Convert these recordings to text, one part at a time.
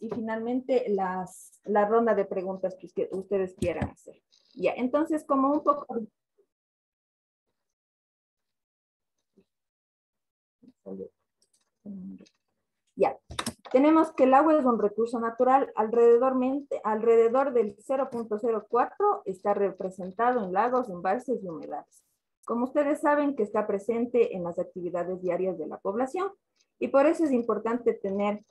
y finalmente la ronda de preguntas que ustedes quieran hacer. Ya, entonces como un poco... Ya, tenemos que el agua es un recurso natural, alrededor del 0.04 está representado en lagos, embalses y humedales. Como ustedes saben que está presente en las actividades diarias de la población y por eso es importante tener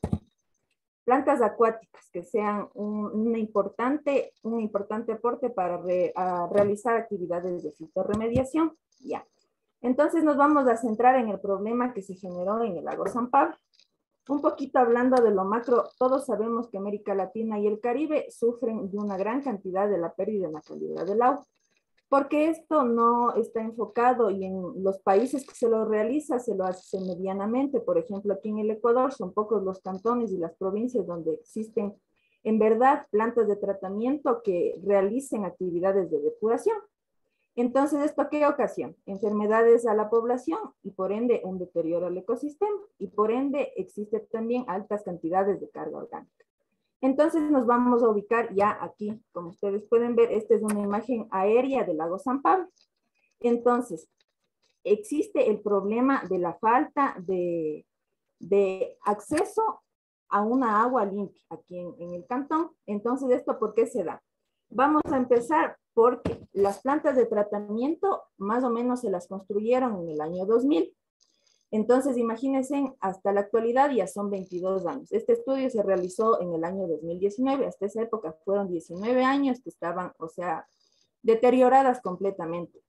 plantas acuáticas que sean un importante aporte para realizar actividades de fitorremediación. Ya. Entonces nos vamos a centrar en el problema que se generó en el lago San Pablo. Un poquito hablando de lo macro, todos sabemos que América Latina y el Caribe sufren de una gran cantidad de la pérdida en la calidad del agua, porque esto no está enfocado y en los países que se lo realiza se lo hace medianamente. Por ejemplo, aquí en el Ecuador son pocos los cantones y las provincias donde existen en verdad plantas de tratamiento que realicen actividades de depuración. Entonces, ¿esto qué ocasiona? Enfermedades a la población y por ende un deterioro al ecosistema y por ende existe también altas cantidades de carga orgánica. Entonces nos vamos a ubicar ya aquí, como ustedes pueden ver, esta es una imagen aérea del lago San Pablo. Entonces, existe el problema de la falta de acceso a una agua limpia aquí en el cantón. Entonces, ¿esto por qué se da? Vamos a empezar porque las plantas de tratamiento más o menos se las construyeron en el año 2000. Entonces, imagínense, hasta la actualidad ya son 22 años. Este estudio se realizó en el año 2019. Hasta esa época fueron 19 años que estaban, o sea, deterioradas completamente.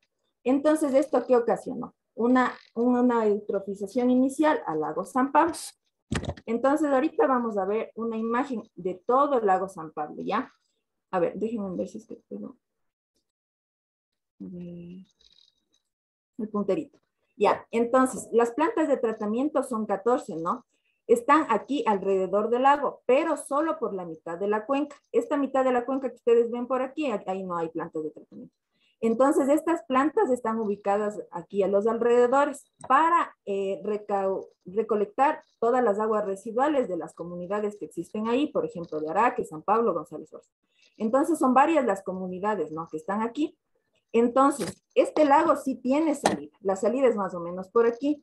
Entonces, ¿esto qué ocasionó? Una eutrofización inicial al lago San Pablo. Entonces, ahorita vamos a ver una imagen de todo el lago San Pablo, ¿ya? A ver, déjenme ver si es que puedo. El punterito. Ya, entonces, las plantas de tratamiento son 14, ¿no? Están aquí alrededor del lago, pero solo por la mitad de la cuenca. Esta mitad de la cuenca que ustedes ven por aquí, ahí no hay plantas de tratamiento. Entonces, estas plantas están ubicadas aquí a los alrededores para recolectar todas las aguas residuales de las comunidades que existen ahí, por ejemplo, de Araque, San Pablo, González Orza. Entonces, son varias las comunidades, ¿no?, que están aquí. Entonces, este lago sí tiene salida. La salida es más o menos por aquí.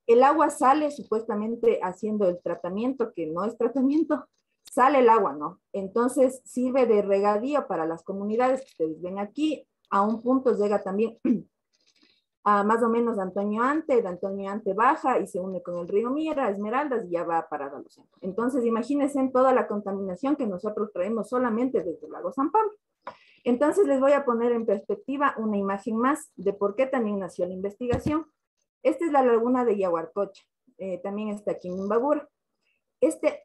El agua sale supuestamente haciendo el tratamiento, que no es tratamiento, sale el agua, ¿no? Entonces, sirve de regadío para las comunidades que ustedes ven aquí. A un punto llega también a más o menos Antonio Ante, de Antonio Ante baja y se une con el río Mira, Esmeraldas y ya va a parar al océano. Entonces, imagínense en toda la contaminación que nosotros traemos solamente desde el lago San Pablo. Entonces les voy a poner en perspectiva una imagen más de por qué también nació la investigación. Esta es la laguna de Yaguarcocha, también está aquí en Imbabura. Esta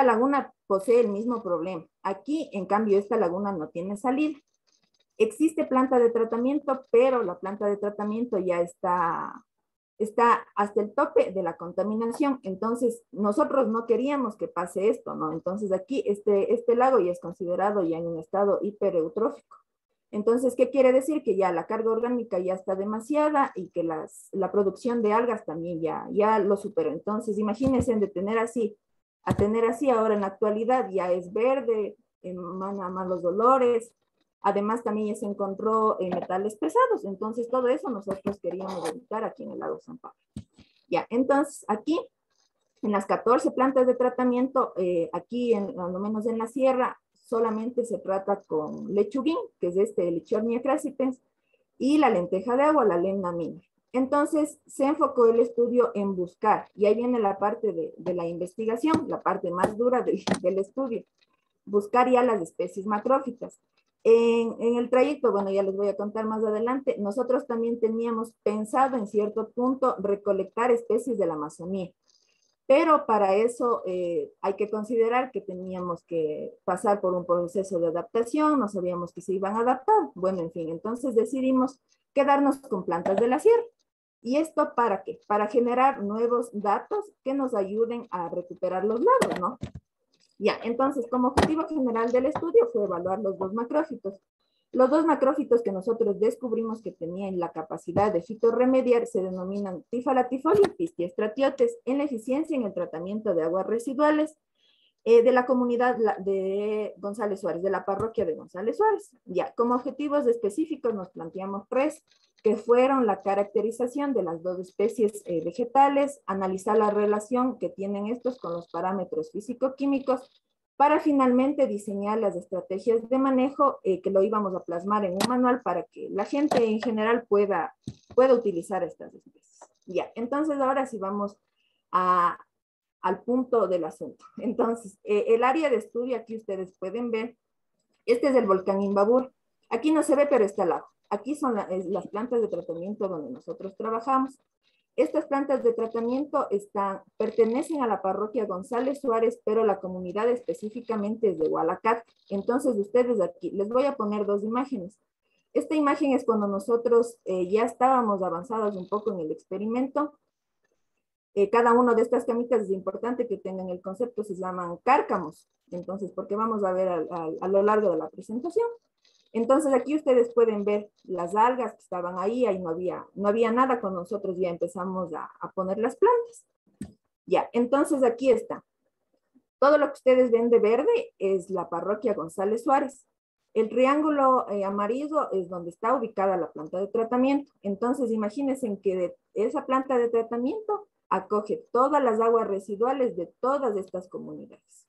laguna posee el mismo problema. Aquí, en cambio, esta laguna no tiene salida. Existe planta de tratamiento, pero la planta de tratamiento ya está hasta el tope de la contaminación. Entonces, nosotros no queríamos que pase esto, ¿no? Entonces, aquí este lago ya es considerado ya en un estado hipereutrófico. Entonces, ¿qué quiere decir? Que ya la carga orgánica ya está demasiada y que la producción de algas también ya lo superó. Entonces, imagínense de tener así, a tener así ahora en la actualidad ya es verde, emana malos olores. Además, también ya se encontró metales pesados. Entonces, todo eso nosotros queríamos evitar aquí en el lago San Pablo. Ya, entonces, aquí, en las 14 plantas de tratamiento, aquí, al menos en la sierra, solamente se trata con lechuguín, que es Lechornia crassipens, y la lenteja de agua, la lemna mina. Entonces, se enfocó el estudio en buscar, y ahí viene la parte de la investigación, la parte más dura del estudio, buscar ya las especies macrófitas. En el trayecto, bueno, ya les voy a contar más adelante, nosotros también teníamos pensado en cierto punto recolectar especies de la Amazonía, pero para eso hay que considerar que teníamos que pasar por un proceso de adaptación, no sabíamos que se iban a adaptar, bueno, en fin, entonces decidimos quedarnos con plantas de la sierra. ¿Y esto para qué? Para generar nuevos datos que nos ayuden a recuperar los lagos, ¿no? Ya, entonces, como objetivo general del estudio fue evaluar los dos macrófitos. Los dos macrófitos que nosotros descubrimos que tenían la capacidad de fitorremediar se denominan tifalatifol y pistiestratiotes en la eficiencia en el tratamiento de aguas residuales de la comunidad de González Suárez, de la parroquia de González Suárez. Ya, como objetivos específicos nos planteamos tres, que fueron la caracterización de las dos especies vegetales, analizar la relación que tienen estos con los parámetros físico-químicos, para finalmente diseñar las estrategias de manejo que lo íbamos a plasmar en un manual para que la gente en general pueda utilizar estas especies. Ya, entonces ahora sí vamos al punto del asunto. Entonces, el área de estudio aquí ustedes pueden ver, este es el volcán Imbabur. Aquí no se ve, pero está al lado. Aquí son las plantas de tratamiento donde nosotros trabajamos. Estas plantas de tratamiento pertenecen a la parroquia González Suárez, pero la comunidad específicamente es de Hualacat. Entonces, ustedes aquí, les voy a poner dos imágenes. Esta imagen es cuando nosotros ya estábamos avanzados un poco en el experimento. Cada una de estas camitas es importante que tengan el concepto, se llaman cárcamos. Entonces, porque vamos a ver a lo largo de la presentación. Entonces, aquí ustedes pueden ver las algas que estaban ahí no había nada cuando nosotros ya empezamos a poner las plantas. Ya, entonces aquí está. Todo lo que ustedes ven de verde es la parroquia González Suárez. El triángulo amarillo es donde está ubicada la planta de tratamiento. Entonces, imagínense que de esa planta de tratamiento acoge todas las aguas residuales de todas estas comunidades.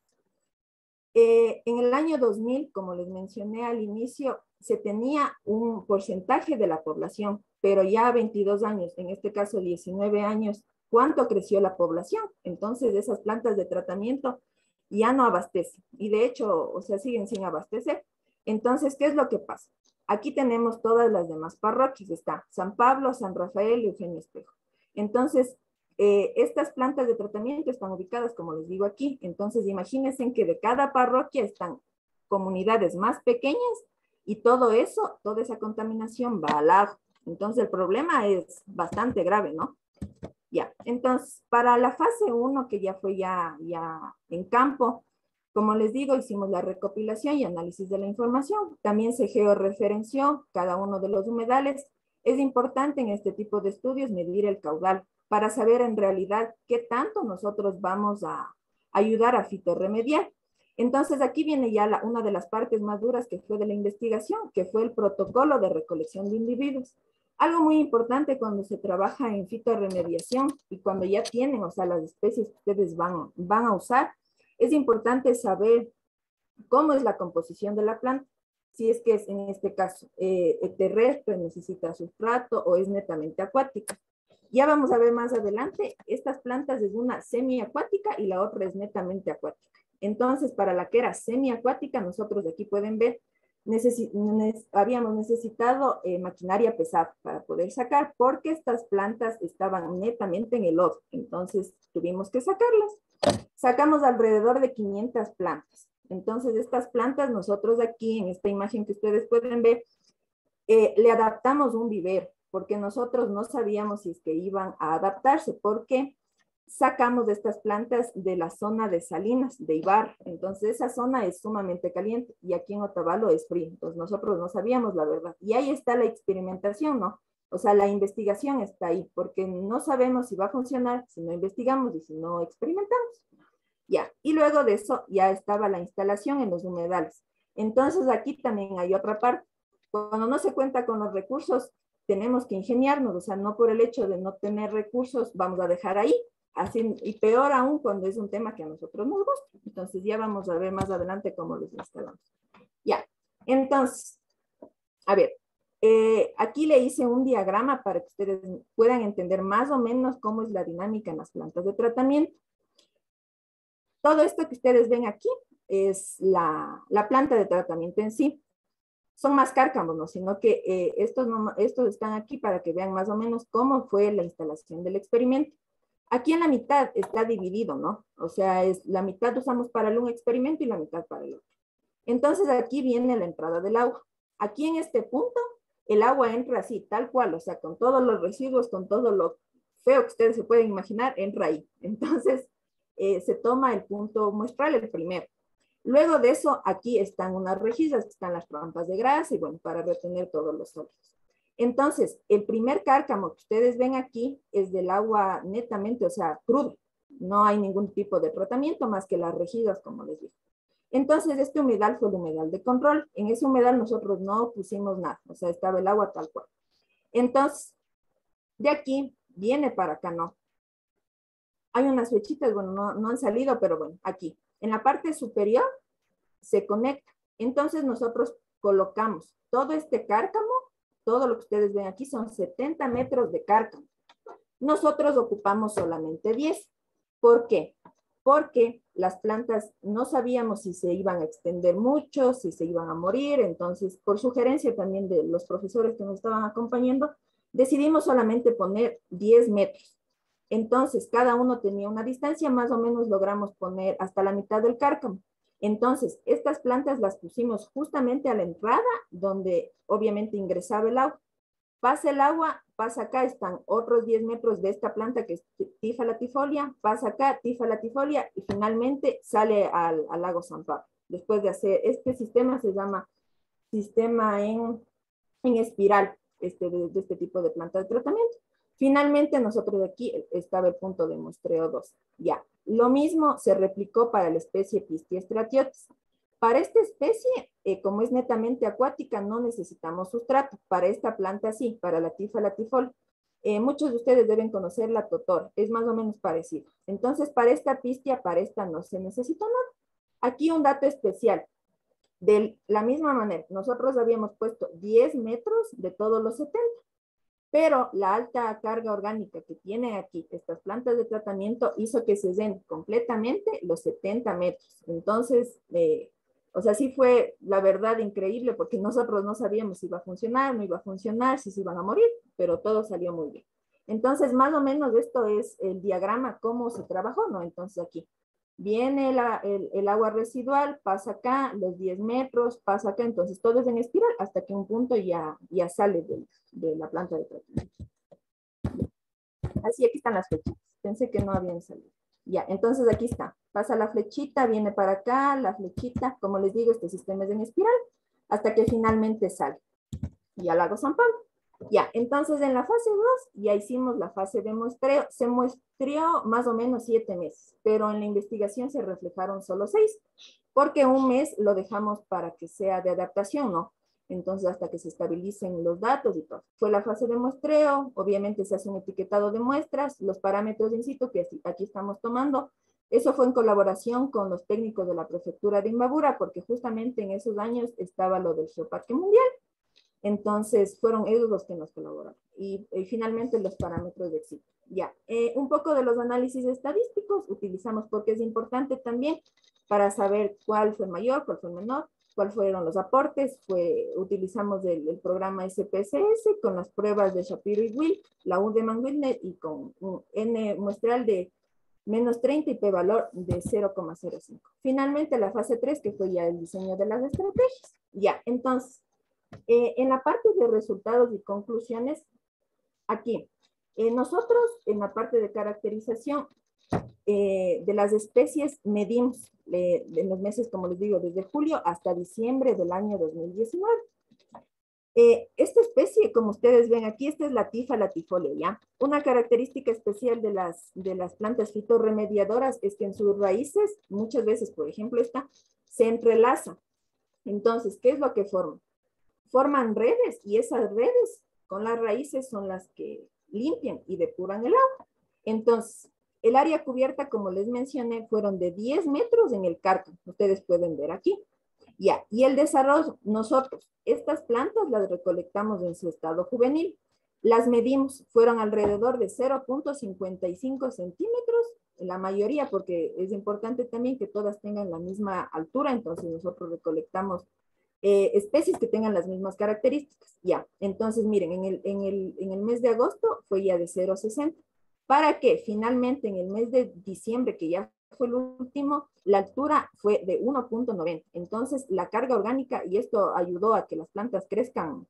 En el año 2000, como les mencioné al inicio, se tenía un porcentaje de la población, pero ya a 22 años, en este caso 19 años, ¿cuánto creció la población? Entonces, esas plantas de tratamiento ya no abastecen. Y de hecho, o sea, siguen sin abastecer. Entonces, ¿qué es lo que pasa? Aquí tenemos todas las demás parroquias. Está San Pablo, San Rafael y Eugenio Espejo. Entonces, estas plantas de tratamiento están ubicadas, como les digo aquí. Entonces, imagínense que de cada parroquia están comunidades más pequeñas y todo eso, toda esa contaminación va al agua. Entonces, el problema es bastante grave, ¿no? Ya, entonces, para la fase 1, que ya fue ya en campo, como les digo, hicimos la recopilación y análisis de la información. También se georreferenció cada uno de los humedales. Es importante en este tipo de estudios medir el caudal para saber en realidad qué tanto nosotros vamos a ayudar a fitorremediar. Entonces, aquí viene ya una de las partes más duras que fue de la investigación, que fue el protocolo de recolección de individuos. Algo muy importante cuando se trabaja en fitorremediación y cuando ya tienen, o sea, las especies que ustedes van a usar, es importante saber cómo es la composición de la planta. Si es que es, en este caso, terrestre, necesita sustrato o es netamente acuática. Ya vamos a ver más adelante, estas plantas es una semiacuática y la otra es netamente acuática. Entonces, para la que era semiacuática, nosotros aquí pueden ver, habíamos necesitado maquinaria pesada para poder sacar, porque estas plantas estaban netamente en el lodo. Entonces, tuvimos que sacarlas. Sacamos alrededor de 500 plantas. Entonces, estas plantas, nosotros aquí, en esta imagen que ustedes pueden ver, le adaptamos un vivero, porque nosotros no sabíamos si es que iban a adaptarse, porque sacamos de estas plantas de la zona de Salinas, de Ibarra. Entonces, esa zona es sumamente caliente y aquí en Otavalo es frío. Entonces, nosotros no sabíamos la verdad. Y ahí está la experimentación, ¿no? O sea, la investigación está ahí, porque no sabemos si va a funcionar si no investigamos y si no experimentamos. Ya, y luego de eso ya estaba la instalación en los humedales. Entonces, aquí también hay otra parte. Cuando no se cuenta con los recursos, tenemos que ingeniarnos, o sea, no por el hecho de no tener recursos, vamos a dejar ahí, así, y peor aún cuando es un tema que a nosotros nos gusta. Entonces, ya vamos a ver más adelante cómo los instalamos. Ya, entonces, a ver, aquí le hice un diagrama para que ustedes puedan entender más o menos cómo es la dinámica en las plantas de tratamiento. Todo esto que ustedes ven aquí es la planta de tratamiento en sí. Son más cárcamos, ¿no? Sino que estos están aquí para que vean más o menos cómo fue la instalación del experimento. Aquí en la mitad está dividido, ¿no? O sea, la mitad usamos para un experimento y la mitad para el otro. Entonces aquí viene la entrada del agua. Aquí en este punto, el agua entra así, tal cual, o sea, con todos los residuos, con todo lo feo que ustedes se pueden imaginar, entra ahí. Entonces, se toma el punto muestral, el primero. Luego de eso, aquí están unas rejillas, están las trampas de grasa y bueno, para retener todos los sólidos. Entonces, el primer cárcamo que ustedes ven aquí es del agua netamente, o sea, crudo. No hay ningún tipo de tratamiento más que las rejillas, como les digo. Entonces, este humedal fue el humedal de control. En ese humedal nosotros no pusimos nada, o sea, estaba el agua tal cual. Entonces, de aquí viene para acá, ¿no? Hay unas flechitas, bueno, no han salido, pero bueno, aquí. En la parte superior se conecta. Entonces, nosotros colocamos todo este cárcamo, todo lo que ustedes ven aquí son 70 metros de cárcamo. Nosotros ocupamos solamente 10. ¿Por qué? Porque las plantas no sabíamos si se iban a extender mucho, si se iban a morir. Entonces, por sugerencia también de los profesores que nos estaban acompañando, decidimos solamente poner 10 metros. Entonces, cada uno tenía una distancia, más o menos logramos poner hasta la mitad del cárcamo. Entonces, estas plantas las pusimos justamente a la entrada, donde obviamente ingresaba el agua. Pasa el agua, pasa acá, están otros 10 metros de esta planta que es Tifa latifolia, pasa acá, Tifa latifolia, y finalmente sale al lago San Pablo. Después de hacer, este sistema se llama sistema en espiral, de este tipo de planta de tratamiento. Finalmente, nosotros aquí estaba el punto de muestreo 2. Ya, lo mismo se replicó para la especie Pistia stratiotis. Para esta especie, como es netamente acuática, no necesitamos sustrato. Para esta planta sí, para la Tifa latifol. Muchos de ustedes deben conocer la totor, es más o menos parecido. Entonces, para esta pistia, para esta no se necesitó nada. Aquí un dato especial. De la misma manera, nosotros habíamos puesto 10 metros de todos los 70, pero la alta carga orgánica que tienen aquí estas plantas de tratamiento hizo que se den completamente los 70 metros. Entonces, o sea, sí fue la verdad increíble porque nosotros no sabíamos si iba a funcionar, no iba a funcionar, si se iban a morir, pero todo salió muy bien. Entonces, más o menos esto es el diagrama, cómo se trabajó, ¿no? Entonces aquí viene el agua residual, pasa acá, los 10 metros, pasa acá, entonces todo es en espiral hasta que un punto ya sale de la planta de tratamiento. Así, aquí están las flechitas. Pensé que no habían salido. Ya, entonces aquí está. Pasa la flechita, viene para acá, la flechita. Como les digo, este sistema es en espiral hasta que finalmente sale. Y al lago San Pablo. Ya, entonces en la fase 2 ya hicimos la fase de muestreo. Se muestreó más o menos 7 meses, pero en la investigación se reflejaron solo 6, porque un mes lo dejamos para que sea de adaptación, ¿no? Entonces, hasta que se estabilicen los datos y todo. Fue la fase de muestreo, obviamente se hace un etiquetado de muestras, los parámetros in situ que aquí estamos tomando. Eso fue en colaboración con los técnicos de la prefectura de Imbabura, porque justamente en esos años estaba lo del Geoparque Mundial. Entonces, fueron ellos los que nos colaboraron. Y finalmente, los parámetros de éxito. Ya, un poco de los análisis estadísticos utilizamos porque es importante también para saber cuál fue mayor, cuál fue menor, cuáles fueron los aportes. Utilizamos el programa SPSS con las pruebas de Shapiro y Will, la Undeman-Wilner y con un N muestral de menos 30 y p-valor de 0,05. Finalmente, la fase 3, que fue ya el diseño de las estrategias. Ya, entonces, en la parte de resultados y conclusiones, aquí, nosotros en la parte de caracterización de las especies medimos en los meses, como les digo, desde julio hasta diciembre del año 2019. Esta especie, como ustedes ven aquí, esta es la Tifa latifolia, ¿ya? Una característica especial de las plantas fitorremediadoras es que en sus raíces, muchas veces, por ejemplo, esta se entrelaza. Entonces, ¿qué es lo que forman? Forman redes y esas redes con las raíces son las que limpian y depuran el agua. Entonces, el área cubierta, como les mencioné, fueron de 10 metros en el cárcamo. Ustedes pueden ver aquí. Ya, y el desarrollo, nosotros, estas plantas las recolectamos en su estado juvenil. Las medimos, fueron alrededor de 0,55 centímetros, la mayoría, porque es importante también que todas tengan la misma altura, entonces nosotros recolectamos especies que tengan las mismas características. Ya, entonces miren, en el mes de agosto fue ya de 0,60. Para que finalmente en el mes de diciembre, que ya fue el último, la altura fue de 1,90. Entonces la carga orgánica, y esto ayudó a que las plantas crezcan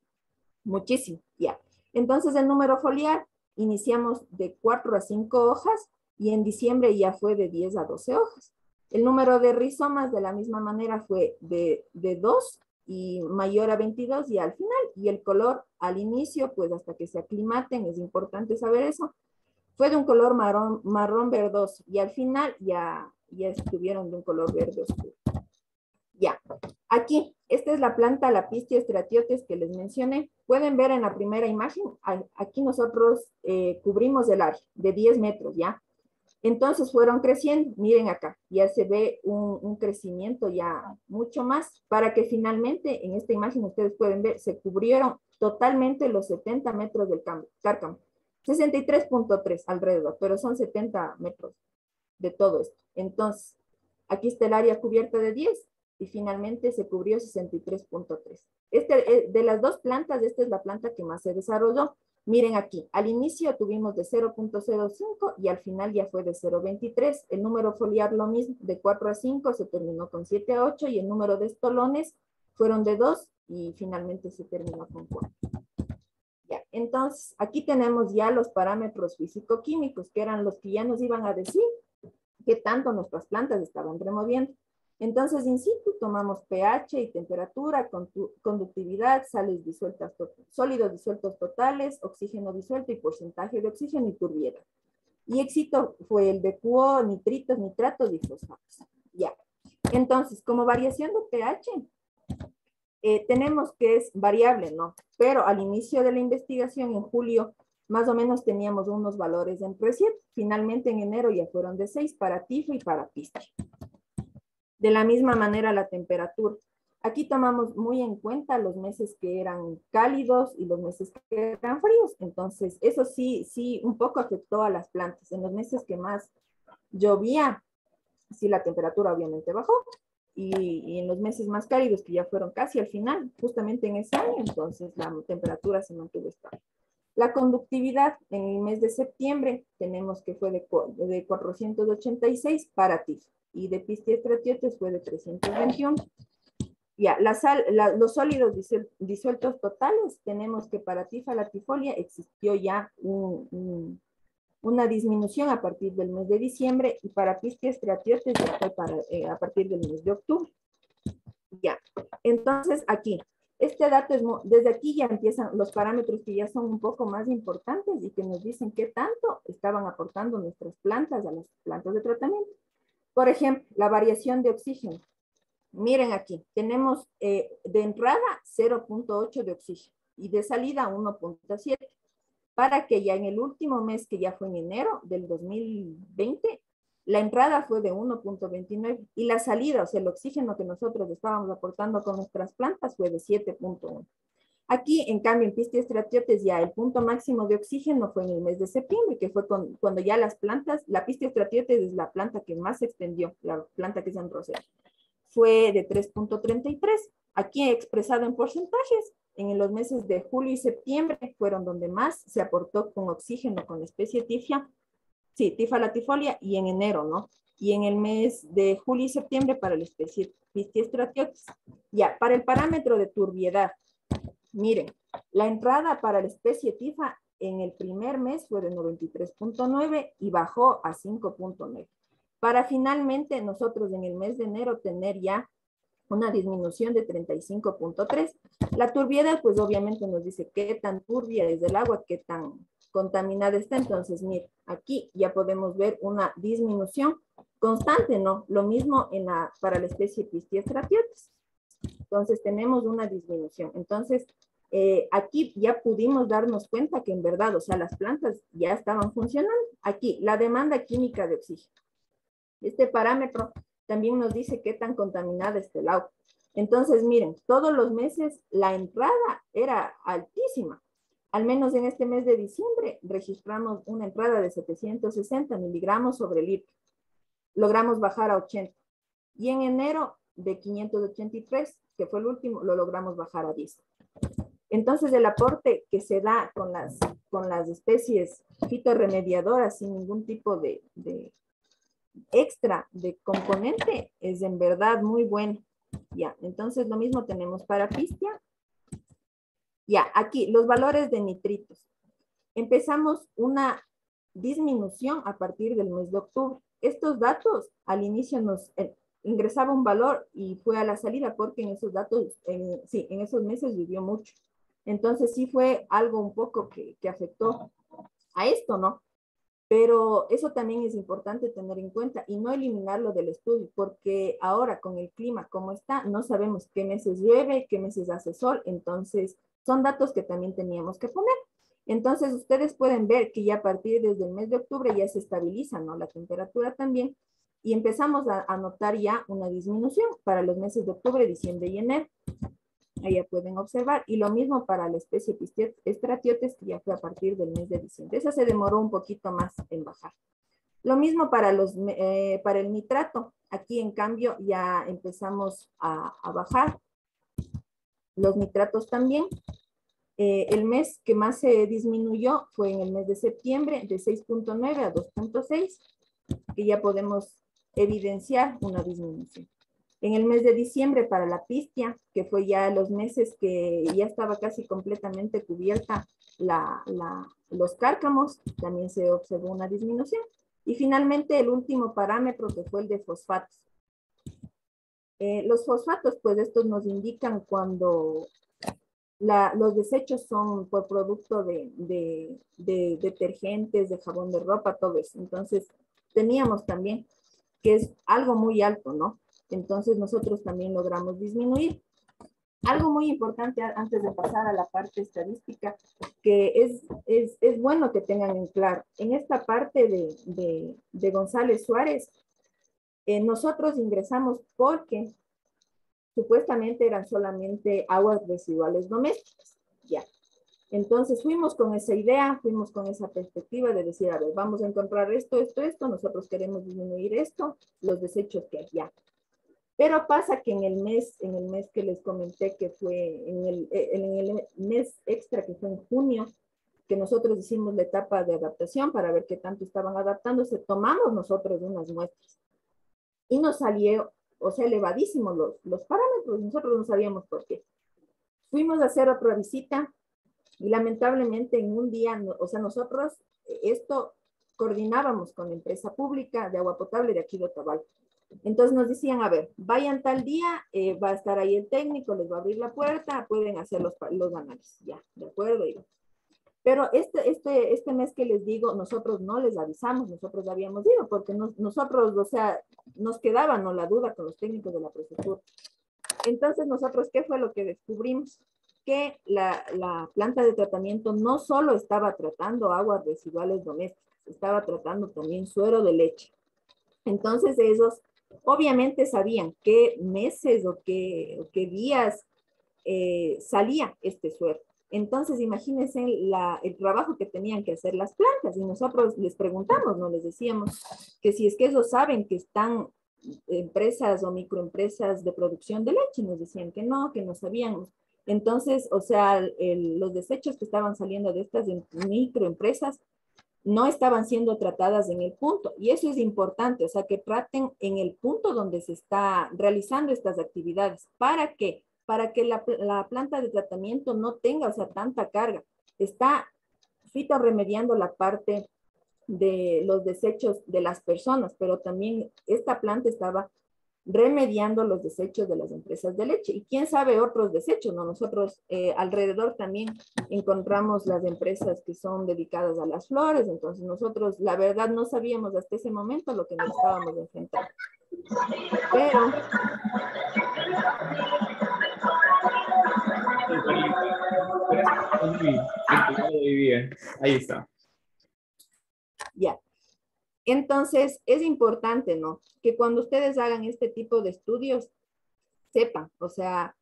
muchísimo. Ya, entonces el número foliar, iniciamos de 4 a 5 hojas y en diciembre ya fue de 10 a 12 hojas. El número de rizomas de la misma manera fue de 2 y mayor a 22 y al final, y el color al inicio, pues hasta que se aclimaten, es importante saber eso, fue de un color marrón verdoso y al final ya estuvieron de un color verde oscuro. Ya, aquí, esta es la planta, la Pistia stratiotes que les mencioné. Pueden ver en la primera imagen, aquí nosotros cubrimos el área de 10 metros, ¿ya? Entonces fueron creciendo, miren acá, ya se ve un crecimiento ya mucho más, para que finalmente, en esta imagen ustedes pueden ver, se cubrieron totalmente los 70 metros del cárcamo. 63.3 alrededor, pero son 70 metros de todo esto. Entonces, aquí está el área cubierta de 10 y finalmente se cubrió 63.3. De las dos plantas, esta es la planta que más se desarrolló. Miren aquí, al inicio tuvimos de 0.05 y al final ya fue de 0.23. El número foliar lo mismo, de 4 a 5 se terminó con 7 a 8 y el número de estolones fueron de 2 y finalmente se terminó con 4. Ya, entonces, aquí tenemos ya los parámetros físico-químicos, que eran los que ya nos iban a decir qué tanto nuestras plantas estaban removiendo. Entonces, in situ, tomamos pH y temperatura, conductividad, sales disueltas, sólidos disueltos totales, oxígeno disuelto y porcentaje de oxígeno y turbiedad. Y éxito fue el de QO, nitritos, nitratos y fosfatos. Ya. Entonces, como variación de pH, tenemos que es variable, ¿no? Pero al inicio de la investigación, en julio, más o menos teníamos unos valores entre 7. Finalmente, en enero ya fueron de 6 para tifo y para pistia. De la misma manera, la temperatura. Aquí tomamos muy en cuenta los meses que eran cálidos y los meses que eran fríos. Entonces, eso sí, un poco afectó a las plantas. En los meses que más llovía, sí, la temperatura obviamente bajó. Y en los meses más cálidos, que ya fueron casi al final, justamente en ese año, entonces la temperatura se mantuvo estable. La conductividad en el mes de septiembre tenemos que fue de 486 para tifo y de Pistia stratiotes fue de 321. Ya, los sólidos disueltos totales, tenemos que para tifa latifolia existió ya una disminución a partir del mes de diciembre y para Pistia stratiotes ya fue a partir del mes de octubre. Ya, entonces aquí, este dato es, desde aquí ya empiezan los parámetros que ya son un poco más importantes y que nos dicen qué tanto estaban aportando nuestras plantas a las plantas de tratamiento. Por ejemplo, la variación de oxígeno. Miren aquí, tenemos de entrada 0.8 de oxígeno y de salida 1.7. Para que ya en el último mes, que ya fue en enero del 2020, la entrada fue de 1.29 y la salida, o sea, el oxígeno que nosotros estábamos aportando con nuestras plantas fue de 7.1. Aquí, en cambio, en Pistia stratiotes ya el punto máximo de oxígeno fue en el mes de septiembre, que fue cuando ya las plantas, la Pistia stratiotes es la planta que más se extendió, la planta que es en roseta, fue de 3.33. Aquí he expresado en porcentajes, en los meses de julio y septiembre fueron donde más se aportó con oxígeno con la especie tifia, sí, tifa latifolia, y en enero, ¿no? Y en el mes de julio y septiembre para la especie Pistia stratiotes. Ya, para el parámetro de turbiedad, miren, la entrada para la especie tifa en el primer mes fue de 93.9 y bajó a 5.9. Para finalmente nosotros en el mes de enero tener ya una disminución de 35.3. La turbiedad, pues obviamente nos dice qué tan turbia es el agua, qué tan contaminada está. Entonces, mire, aquí ya podemos ver una disminución constante, ¿no? Lo mismo para la especie Pistia stratiotes. Entonces, tenemos una disminución. Entonces, aquí ya pudimos darnos cuenta que en verdad, o sea, las plantas ya estaban funcionando. Aquí, la demanda química de oxígeno. Este parámetro también nos dice qué tan contaminada está el agua. Entonces, miren, todos los meses la entrada era altísima. Al menos en este mes de diciembre registramos una entrada de 760 miligramos sobre litro. Logramos bajar a 80. Y en enero de 583, que fue el último, lo logramos bajar a 10. Entonces, el aporte que se da con las especies fitorremediadoras sin ningún tipo de extra de componente es en verdad muy bueno. Ya, entonces lo mismo tenemos para Pistia. Ya, aquí los valores de nitritos. Empezamos una disminución a partir del mes de octubre. estos datos al inicio nos ingresaba un valor y fue a la salida porque en esos datos, sí, en esos meses vivió mucho. Entonces sí fue algo un poco que afectó a esto, ¿no? Pero eso también es importante tener en cuenta y no eliminarlo del estudio, porque ahora con el clima como está, no sabemos qué meses llueve, qué meses hace sol, entonces son datos que también teníamos que poner. Entonces ustedes pueden ver que ya a partir desde el mes de octubre ya se estabiliza, ¿no? La temperatura también y empezamos a notar ya una disminución para los meses de octubre, diciembre y enero. Ahí ya pueden observar. Y lo mismo para la especie Stratiotes, que ya fue a partir del mes de diciembre. Esa se demoró un poquito más en bajar. Lo mismo para el nitrato. Aquí, en cambio, ya empezamos a bajar. Los nitratos también. El mes que más se disminuyó fue en el mes de septiembre, de 6.9 a 2.6, que ya podemos evidenciar una disminución. En el mes de diciembre para la pistia, que fue ya los meses que ya estaba casi completamente cubierta los cárcamos, también se observó una disminución. Y finalmente el último parámetro que fue el de fosfatos. Los fosfatos, pues estos nos indican cuando los desechos son por producto de detergentes, de jabón de ropa, todo eso. Entonces teníamos también que es algo muy alto, ¿no? Entonces nosotros también logramos disminuir. Algo muy importante antes de pasar a la parte estadística, que es bueno que tengan en claro. En esta parte de González Suárez, nosotros ingresamos porque supuestamente eran solamente aguas residuales domésticas. Ya. Entonces fuimos con esa idea, fuimos con esa perspectiva de decir, a ver, vamos a encontrar esto, nosotros queremos disminuir esto, los desechos que hay ya. Pero pasa que en el mes que les comenté que fue, en el mes extra que fue en junio, que nosotros hicimos la etapa de adaptación para ver qué tanto estaban adaptándose, tomamos nosotros unas muestras y nos salió, o sea, elevadísimos los parámetros, nosotros no sabíamos por qué. Fuimos a hacer otra visita y lamentablemente en un día, o sea, nosotros esto coordinábamos con la empresa pública de agua potable de aquí de Otavalo. Entonces nos decían, a ver, vayan tal día, va a estar ahí el técnico, les va a abrir la puerta, pueden hacer los análisis. Ya, de acuerdo. Pero este mes que les digo, nosotros no les avisamos, nosotros habíamos ido, porque nosotros, o sea, nos quedaba, ¿no?, la duda con los técnicos de la prefectura. Entonces nosotros, ¿qué fue lo que descubrimos? Que la planta de tratamiento no solo estaba tratando aguas residuales domésticas, estaba tratando también suero de leche. Entonces ellos obviamente sabían qué meses o qué días salía este suero. Entonces imagínense el trabajo que tenían que hacer las plantas y nosotros les preguntamos, ¿no? Les decíamos que si es que ellos saben que están empresas o microempresas de producción de leche, nos decían que no sabíamos. Entonces, o sea, los desechos que estaban saliendo de estas microempresas no estaban siendo tratadas en el punto. Y eso es importante, o sea, que traten en el punto donde se está realizando estas actividades. ¿Para qué? Para que la planta de tratamiento no tenga, o sea, tanta carga. Está fitorremediando la parte de los desechos de las personas, pero también esta planta estaba remediando los desechos de las empresas de leche. Y quién sabe otros desechos, ¿no? Nosotros alrededor también encontramos las empresas que son dedicadas a las flores, entonces nosotros la verdad no sabíamos hasta ese momento lo que nos estábamos enfrentando. Pero... Ahí está. Ya. Entonces, es importante, ¿no?, que cuando ustedes hagan este tipo de estudios, sepan, o sea,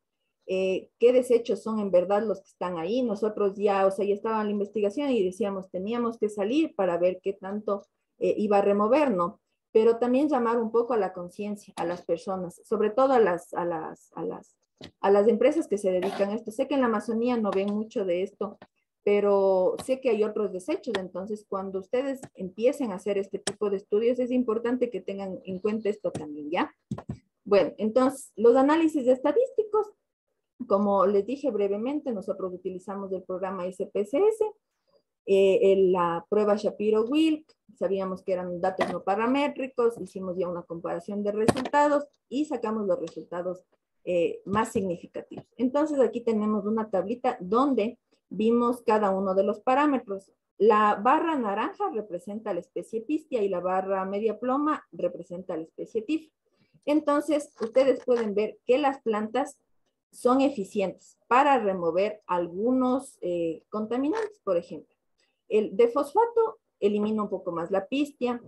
qué desechos son en verdad los que están ahí. Nosotros ya, o sea, ya estaba en la investigación y decíamos, teníamos que salir para ver qué tanto iba a remover, ¿no? Pero también llamar un poco a la conciencia, a las personas, sobre todo a las empresas que se dedican a esto. Sé que en la Amazonía no ven mucho de esto, pero sé que hay otros desechos. Entonces, cuando ustedes empiecen a hacer este tipo de estudios, es importante que tengan en cuenta esto también, ¿ya? Bueno, entonces, los análisis estadísticos, como les dije brevemente, nosotros utilizamos el programa SPSS. la prueba Shapiro-Wilk, sabíamos que eran datos no paramétricos, hicimos ya una comparación de resultados y sacamos los resultados más significativos. Entonces aquí tenemos una tablita donde vimos cada uno de los parámetros. La barra naranja representa la especie Pistia y la barra media ploma representa la especie TIF. Entonces, ustedes pueden ver que las plantas son eficientes para remover algunos contaminantes, por ejemplo. El de fosfato elimina un poco más la pistia,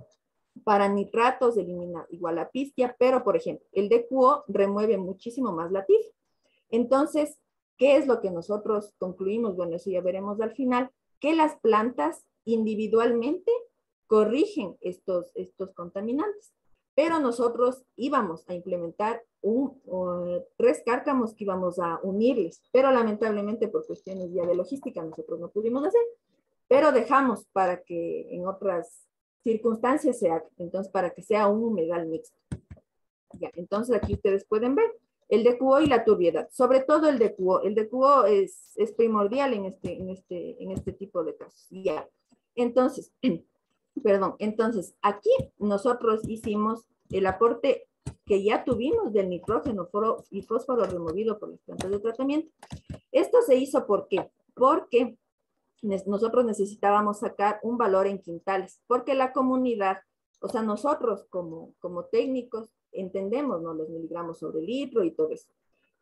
para nitratos elimina igual la pistia, pero por ejemplo, el DQO remueve muchísimo más la TIF. Entonces, ¿qué es lo que nosotros concluimos? Bueno, eso ya veremos al final, que las plantas individualmente corrigen estos contaminantes, pero nosotros íbamos a implementar tres cárcamos que íbamos a unirles, pero lamentablemente por cuestiones ya de logística nosotros no pudimos hacer, pero dejamos para que en otras circunstancias se haga, entonces para que sea un humedal mixto. Ya, entonces aquí ustedes pueden ver el DQO y la turbiedad, sobre todo el DQO. El DQO es primordial en este tipo de casos. Ya, entonces, perdón, entonces aquí nosotros hicimos el aporte que ya tuvimos del nitrógeno y fósforo removido por las plantas de tratamiento. Esto se hizo ¿por qué? Porque nosotros necesitábamos sacar un valor en quintales, porque la comunidad, o sea, nosotros como técnicos entendemos, ¿no?, los miligramos sobre litro y todo eso.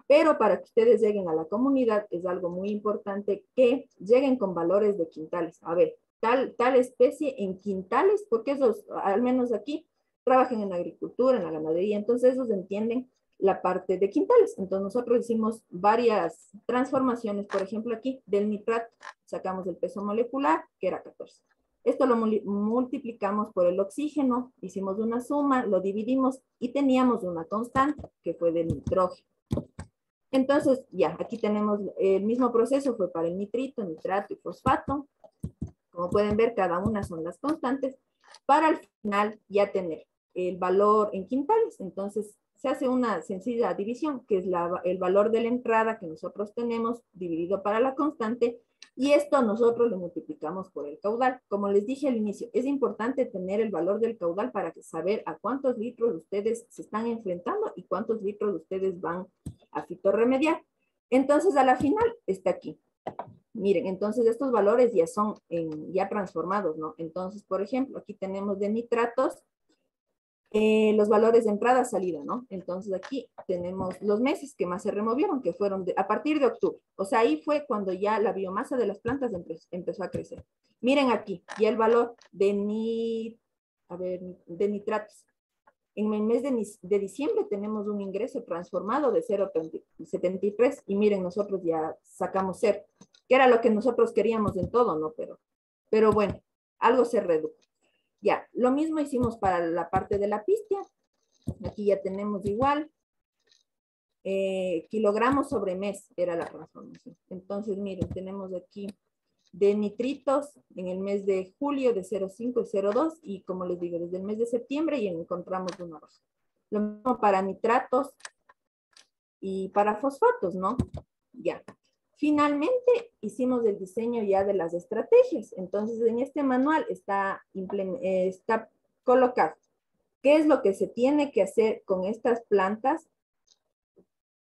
Pero para que ustedes lleguen a la comunidad es algo muy importante que lleguen con valores de quintales. A ver, tal especie en quintales, porque esos, al menos aquí, trabajan en agricultura, en la ganadería, entonces esos entienden la parte de quintales. Entonces nosotros hicimos varias transformaciones, por ejemplo aquí, del nitrato, sacamos el peso molecular, que era 14. Esto lo multiplicamos por el oxígeno, hicimos una suma, lo dividimos y teníamos una constante, que fue del nitrógeno. Entonces, ya, aquí tenemos el mismo proceso, fue para el nitrito, nitrato y fosfato. Como pueden ver, cada una son las constantes, para al final ya tener el valor en quintales. Entonces, se hace una sencilla división, que es el valor de la entrada que nosotros tenemos dividido para la constante, y esto nosotros lo multiplicamos por el caudal. Como les dije al inicio, es importante tener el valor del caudal para saber a cuántos litros ustedes se están enfrentando y cuántos litros ustedes van a fitorremediar. Entonces, a la final está aquí. Miren, entonces estos valores ya son ya transformados, ¿no? Entonces, por ejemplo, aquí tenemos de nitratos los valores de entrada-salida, ¿no? Entonces aquí tenemos los meses que más se removieron, que fueron a partir de octubre. O sea, ahí fue cuando ya la biomasa de las plantas empezó a crecer. Miren aquí, ya el valor de nitratos. En el mes de diciembre tenemos un ingreso transformado de 0,73 y miren, nosotros ya sacamos 0, que era lo que nosotros queríamos en todo, ¿no? Pero bueno, algo se redujo. Ya, lo mismo hicimos para la parte de la pistia. Aquí ya tenemos igual. Kilogramos sobre mes era la transformación. Entonces, miren, tenemos aquí de nitritos en el mes de julio de 0,5 y 0,2 y como les digo, desde el mes de septiembre ya encontramos una roja. Lo mismo para nitratos y para fosfatos, ¿no? Ya. Finalmente hicimos el diseño ya de las estrategias. Entonces en este manual está colocado qué es lo que se tiene que hacer con estas plantas,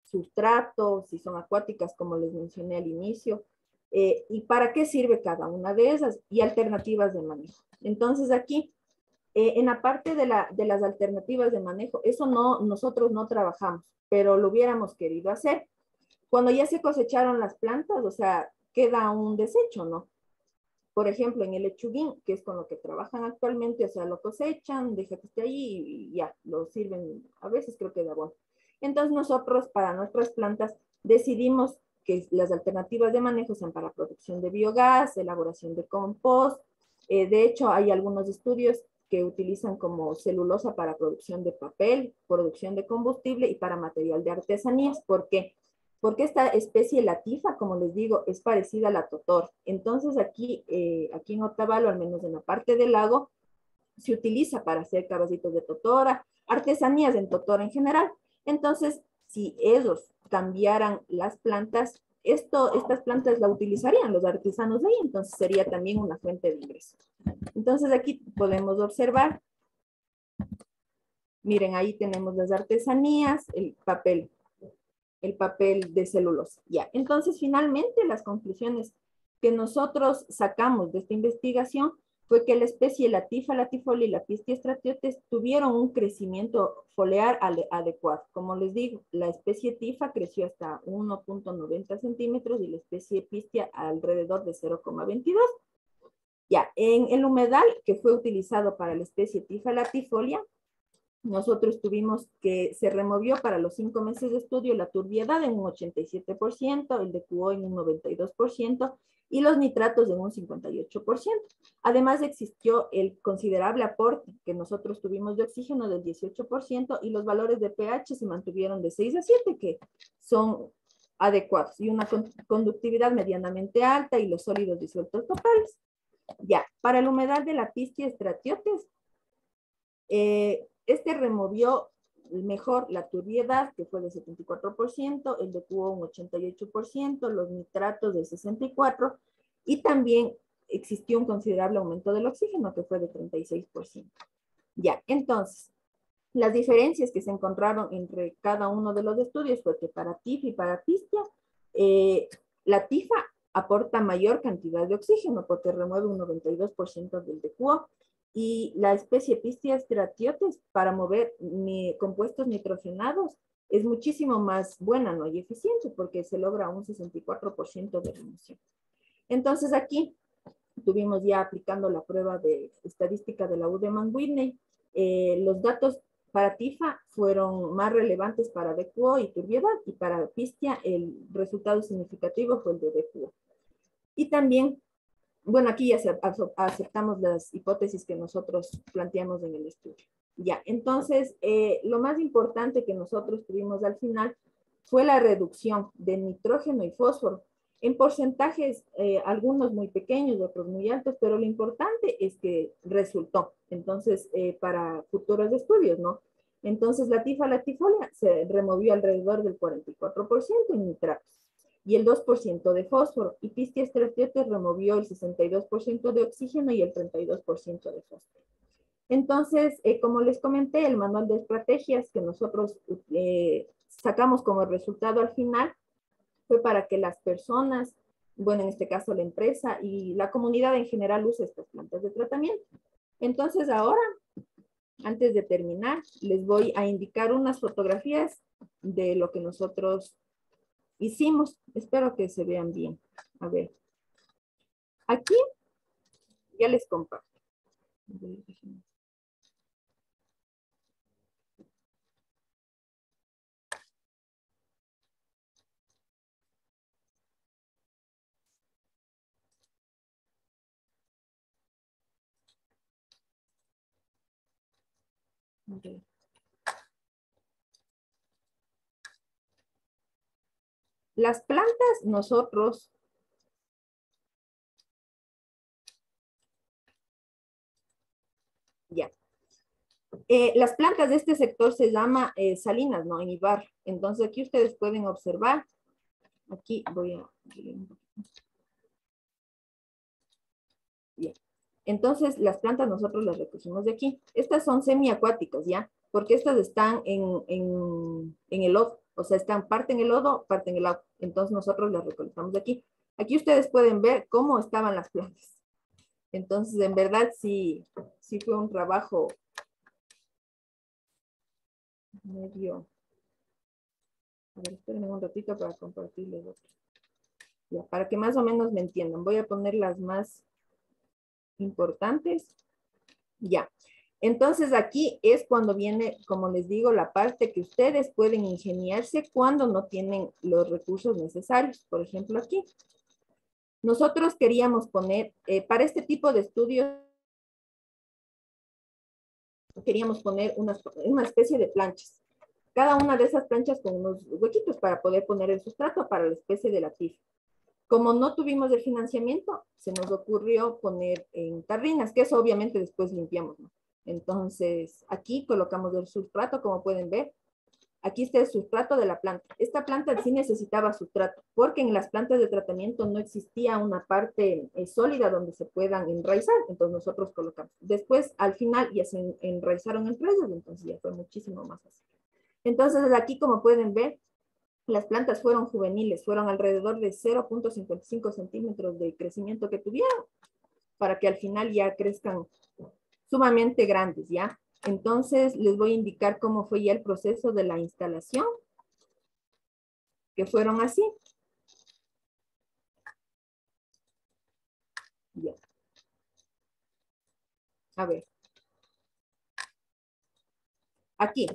sustratos, si son acuáticas como les mencioné al inicio, y para qué sirve cada una de esas y alternativas de manejo. Entonces aquí, en la parte de las alternativas de manejo, eso nosotros no trabajamos, pero lo hubiéramos querido hacer. Cuando ya se cosecharon las plantas, o sea, queda un desecho, ¿no? Por ejemplo, en el lechuguín, que es con lo que trabajan actualmente, o sea, lo cosechan, deja que esté ahí y ya, lo sirven, a veces creo que da bueno. Entonces nosotros, para nuestras plantas, decidimos que las alternativas de manejo sean para producción de biogás, elaboración de compost. De hecho, hay algunos estudios que utilizan como celulosa para producción de papel, producción de combustible y para material de artesanías. ¿Por qué? Porque esta especie, la tifa, como les digo, es parecida a la totor. Entonces aquí en Otavalo, al menos en la parte del lago, se utiliza para hacer caballitos de totora, artesanías en totora en general. Entonces, si ellos cambiaran las plantas, estas plantas la utilizarían los artesanos de ahí, entonces sería también una fuente de ingreso. Entonces aquí podemos observar, miren, ahí tenemos las artesanías, el papel de celulosa. Ya, entonces finalmente las conclusiones que nosotros sacamos de esta investigación fue que la especie Latifa latifolia y la Pistia stratiotes tuvieron un crecimiento foliar adecuado. Como les digo, la especie Tifa creció hasta 1.90 centímetros y la especie Pistia alrededor de 0.22. Ya, en el humedal que fue utilizado para la especie Tifa latifolia, nosotros tuvimos que se removió para los 5 meses de estudio la turbiedad en un 87%, el DQO en un 92% y los nitratos en un 58%. Además existió el considerable aporte que nosotros tuvimos de oxígeno del 18% y los valores de pH se mantuvieron de 6 a 7, que son adecuados, y una conductividad medianamente alta y los sólidos disueltos totales. Ya, para el humedal de la Pistia stratiotes, este removió mejor la turbiedad, que fue de 74%, el DQO un 88%, los nitratos de 64%, y también existió un considerable aumento del oxígeno, que fue de 36%. Ya, entonces, las diferencias que se encontraron entre cada uno de los estudios fue que para TIFA y para Pistia, la TIFA aporta mayor cantidad de oxígeno porque remueve un 92% del DQO, y la especie Pistia stratiotes para mover compuestos nitrogenados es muchísimo más buena, ¿no? Y eficiente porque se logra un 64% de remoción. Entonces aquí tuvimos ya aplicando la prueba de estadística de la Udemann-Whitney, los datos para TIFA fueron más relevantes para DQO y turbiedad, y para Pistia el resultado significativo fue el de DQO. Y también, bueno, aquí ya aceptamos las hipótesis que nosotros planteamos en el estudio. Ya, entonces, lo más importante que nosotros tuvimos al final fue la reducción de nitrógeno y fósforo. En porcentajes, algunos muy pequeños, otros muy altos, pero lo importante es que resultó. Entonces, para futuros estudios, ¿no? Entonces, la TIFA latifolia se removió alrededor del 44% en nitratos y el 2% de fósforo, y Pistia stratiotes removió el 62% de oxígeno y el 32% de fósforo. Entonces, como les comenté, el manual de estrategias que nosotros sacamos como resultado al final fue para que las personas, bueno, en este caso la empresa y la comunidad en general use estas plantas de tratamiento. Entonces ahora, antes de terminar, les voy a indicar unas fotografías de lo que nosotros hicimos. Espero que se vean bien. A ver. Aquí ya les comparto. Okay. Las plantas, nosotros ya. Las plantas de este sector se llama salinas, ¿no? En Ibar. Entonces aquí ustedes pueden observar. Aquí voy a... Bien. Entonces las plantas nosotros las recogimos de aquí. Estas son semiacuáticas, ¿ya? Porque estas están en el lodo. O sea, están parte en el lodo, parte en el agua. Entonces nosotros las recolectamos de aquí. Aquí ustedes pueden ver cómo estaban las plantas. Entonces, en verdad, sí fue un trabajo medio... A ver, espérenme un ratito para compartirles otro. Ya, para que más o menos me entiendan. Voy a poner las más importantes. Ya. Entonces aquí es cuando viene, como les digo, la parte que ustedes pueden ingeniarse cuando no tienen los recursos necesarios. Por ejemplo, aquí. Nosotros queríamos poner, para este tipo de estudios, queríamos poner una especie de planchas. Cada una de esas planchas con unos huequitos para poder poner el sustrato para la especie de la TIF. Como no tuvimos el financiamiento, se nos ocurrió poner en tarrinas, que eso obviamente después limpiamos, ¿no? Entonces, aquí colocamos el sustrato, como pueden ver. Aquí está el sustrato de la planta. Esta planta sí necesitaba sustrato, porque en las plantas de tratamiento no existía una parte sólida donde se puedan enraizar, entonces nosotros colocamos. Después, al final, ya se enraizaron entre ellos, entonces ya fue muchísimo más fácil. Entonces, aquí, como pueden ver, las plantas fueron juveniles, fueron alrededor de 0.55 centímetros de crecimiento que tuvieron, para que al final ya crezcan sumamente grandes, ¿ya? Entonces, les voy a indicar cómo fue ya el proceso de la instalación, que fueron así. Ya. A ver. Aquí.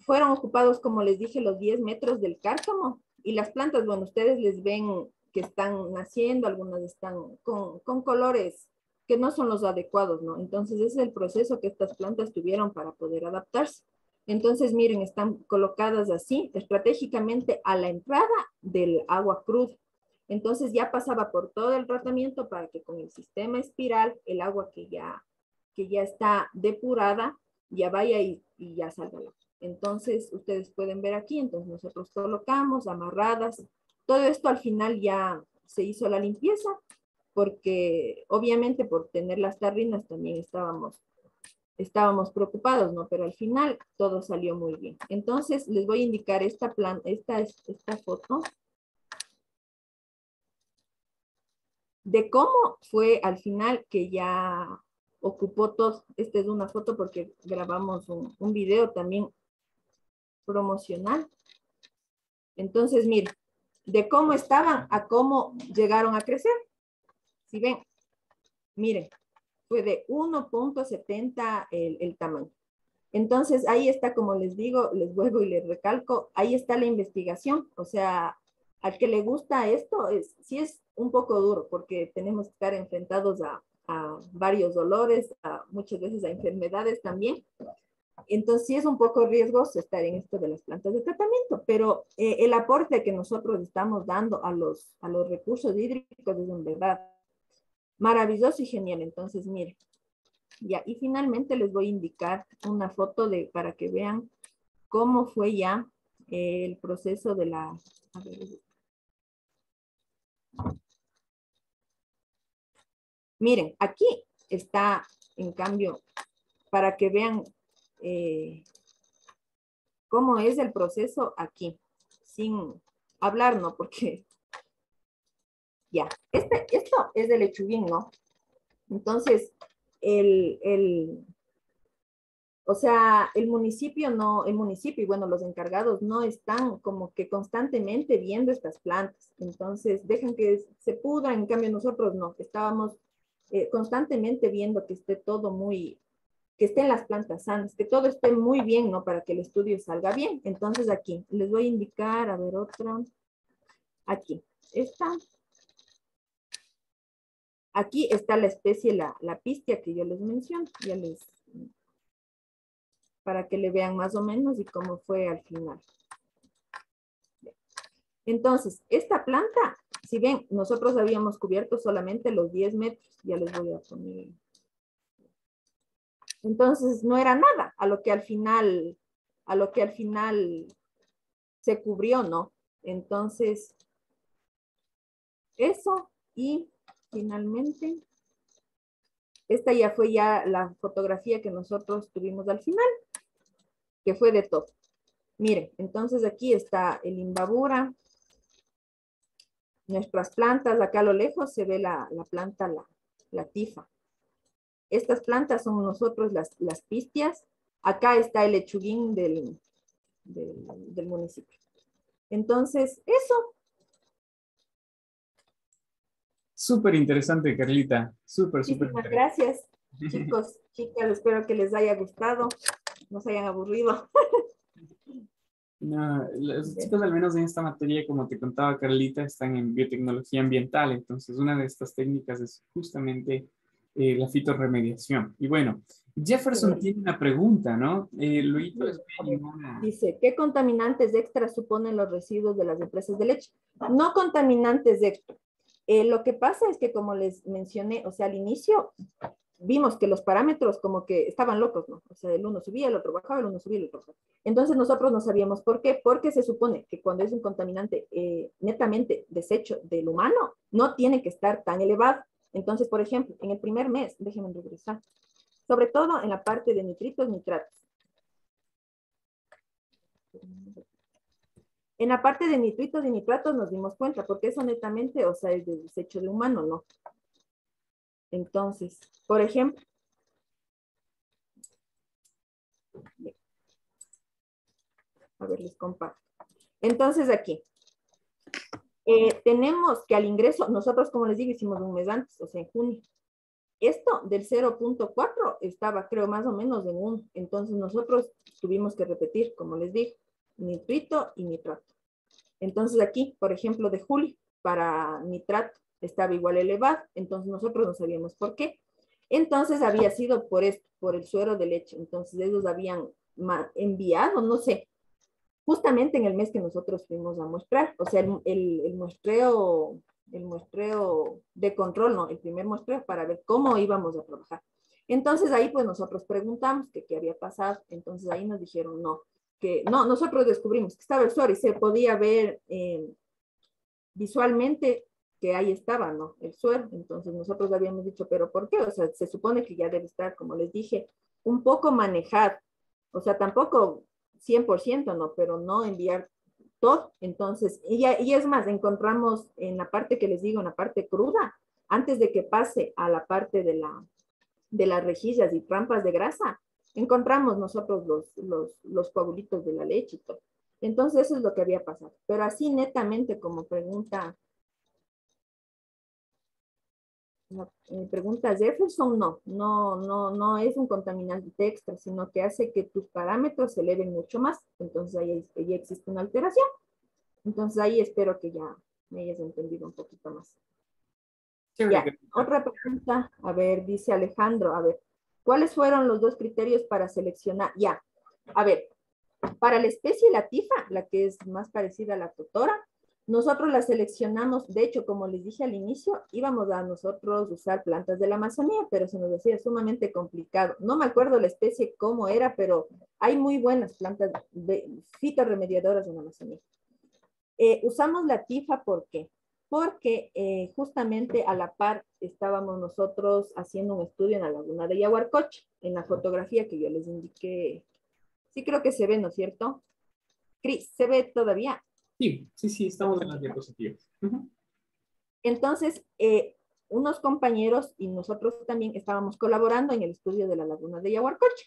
Fueron ocupados, como les dije, los 10 metros del cárcamo. Y las plantas, bueno, ustedes les ven que están naciendo, algunas están con colores que no son los adecuados, ¿no? Entonces, ese es el proceso que estas plantas tuvieron para poder adaptarse. Entonces, miren, están colocadas así, estratégicamente a la entrada del agua cruda. Entonces, ya pasaba por todo el tratamiento para que con el sistema espiral, el agua que ya está depurada, ya vaya y ya salga. Entonces, ustedes pueden ver aquí, entonces nosotros colocamos amarradas. Todo esto al final ya se hizo la limpieza, porque obviamente por tener las tarrinas también estábamos preocupados, ¿no? Pero al final todo salió muy bien. Entonces, les voy a indicar esta foto de cómo fue al final que ya ocupó todo. Esta es una foto porque grabamos un video también promocional. Entonces, miren, de cómo estaban a cómo llegaron a crecer. Si ven, miren, fue de 1.70 el tamaño. Entonces, ahí está, como les digo, les vuelvo y les recalco, ahí está la investigación. O sea, al que le gusta esto, sí es un poco duro, porque tenemos que estar enfrentados a varios dolores, muchas veces a enfermedades también. Entonces, sí es un poco riesgoso estar en esto de las plantas de tratamiento, pero el aporte que nosotros estamos dando a los recursos hídricos es en verdad maravilloso y genial. Entonces, miren, ya, y finalmente les voy a indicar una foto para que vean cómo fue ya el proceso de la... A ver, miren, aquí está, en cambio, para que vean cómo es el proceso aquí, sin hablar, ¿no? Porque ya, esto es de lechuguín, ¿no? Entonces, o sea, el municipio y bueno, los encargados no están como que constantemente viendo estas plantas. Entonces, dejan que se pudran, en cambio nosotros no, estábamos constantemente viendo que esté todo que estén las plantas sanas, que todo esté muy bien, ¿no? Para que el estudio salga bien. Entonces, aquí, les voy a indicar, a ver, otra. Aquí, aquí está la especie, la pistia que yo les menciono, para que le vean más o menos y cómo fue al final. Entonces, esta planta, si ven, nosotros habíamos cubierto solamente los 10 metros, ya les voy a poner. Entonces, no era nada a lo que al final se cubrió, ¿no? Entonces, eso, y finalmente, esta ya fue la fotografía que nosotros tuvimos al final, que fue de todo. Miren, entonces aquí está el imbabura, nuestras plantas, acá a lo lejos se ve la planta, la tifa. Estas plantas son nosotros las pistias. Acá está el lechuguín del municipio. Entonces, eso. Súper interesante, Carlita. Súper Muchísimas interesante. gracias, chicos, chicas. Espero que les haya gustado, no se hayan aburrido. No, los chicos, al menos en esta materia, como te contaba Carlita, están en biotecnología ambiental. Entonces, una de estas técnicas es justamente la fitorremediación. Y bueno, Jefferson tiene una pregunta, ¿no? Luito es bien una... Dice, ¿qué contaminantes extras suponen los residuos de las empresas de leche? No contaminantes extras. Lo que pasa es que, como les mencioné, o sea, al inicio, vimos que los parámetros como que estaban locos, ¿no? O sea, el uno subía, el otro bajaba, el uno subía, el otro bajaba. Entonces nosotros no sabíamos por qué, porque se supone que cuando es un contaminante netamente desecho del humano, no tiene que estar tan elevado. Entonces, por ejemplo, en el primer mes, déjenme regresar, sobre todo en la parte de nitritos, nitratos. En la parte de nitritos y nitratos nos dimos cuenta, porque eso netamente, o sea, es de desecho de humano, ¿no? Entonces, por ejemplo, a ver, les comparto. Entonces, aquí, tenemos que al ingreso, nosotros, como les digo, hicimos un mes antes, o sea, en junio. Esto del 0.4 estaba, creo, más o menos en 1. Entonces, nosotros tuvimos que repetir, como les dije, nitrito y nitrato. Entonces, aquí, por ejemplo, de julio, para nitrato estaba igual elevado. Entonces, nosotros no sabíamos por qué. Entonces, había sido por esto, por el suero de leche. Entonces, ellos habían enviado, no sé, justamente en el mes que nosotros fuimos a muestrar, o sea, el muestreo de control, no, el primer muestreo para ver cómo íbamos a trabajar. Entonces ahí pues nosotros preguntamos que qué había pasado, entonces ahí nos dijeron no, que no, nosotros descubrimos que estaba el suero y se podía ver visualmente que ahí estaba, ¿no? El suero, entonces nosotros habíamos dicho, pero ¿por qué? O sea, se supone que ya debe estar, como les dije, un poco manejado, o sea, tampoco 100%, ¿no? Pero no enviar todo. Entonces, y es más, encontramos en la parte que les digo, en la parte cruda, antes de que pase a la parte de las rejillas y trampas de grasa, encontramos nosotros los coagulitos de la leche y todo. Entonces, eso es lo que había pasado. Pero así netamente como pregunta Jefferson, no es un contaminante extra, sino que hace que tus parámetros se eleven mucho más. Entonces ahí ya existe una alteración. Entonces ahí espero que ya me hayas entendido un poquito más. Ya, otra pregunta, a ver, dice Alejandro, a ver, ¿cuáles fueron los dos criterios para seleccionar? Ya, a ver, para la especie la tifa, la que es más parecida a la totora, nosotros la seleccionamos, de hecho, como les dije al inicio, íbamos a nosotros usar plantas de la Amazonía, pero se nos decía sumamente complicado. No me acuerdo la especie cómo era, pero hay muy buenas plantas fitorremediadoras en la Amazonía. Usamos la tifa, ¿por qué? Porque justamente a la par estábamos nosotros haciendo un estudio en la laguna de Yaguarcocha, en la fotografía que yo les indiqué. Sí creo que se ve, ¿no es cierto? Cris, ¿se ve todavía? Sí, estamos en las diapositivas. Entonces, unos compañeros y nosotros también estábamos colaborando en el estudio de la laguna de Yaguarcocha,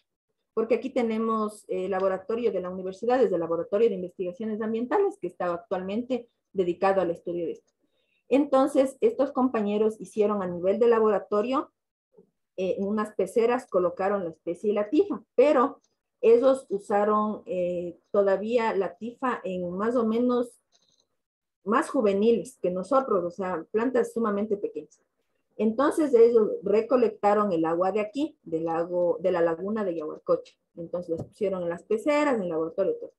porque aquí tenemos el laboratorio de la universidad, es el laboratorio de investigaciones ambientales que está actualmente dedicado al estudio de esto. Entonces, estos compañeros hicieron a nivel de laboratorio, en unas peceras colocaron la especie y la tifa, pero ellos usaron todavía la tifa en más o menos más juveniles que nosotros, o sea, plantas sumamente pequeñas. Entonces ellos recolectaron el agua de aquí, del lago, de la laguna de Yaguarcocha. Entonces las pusieron en las peceras, en el laboratorio, todo.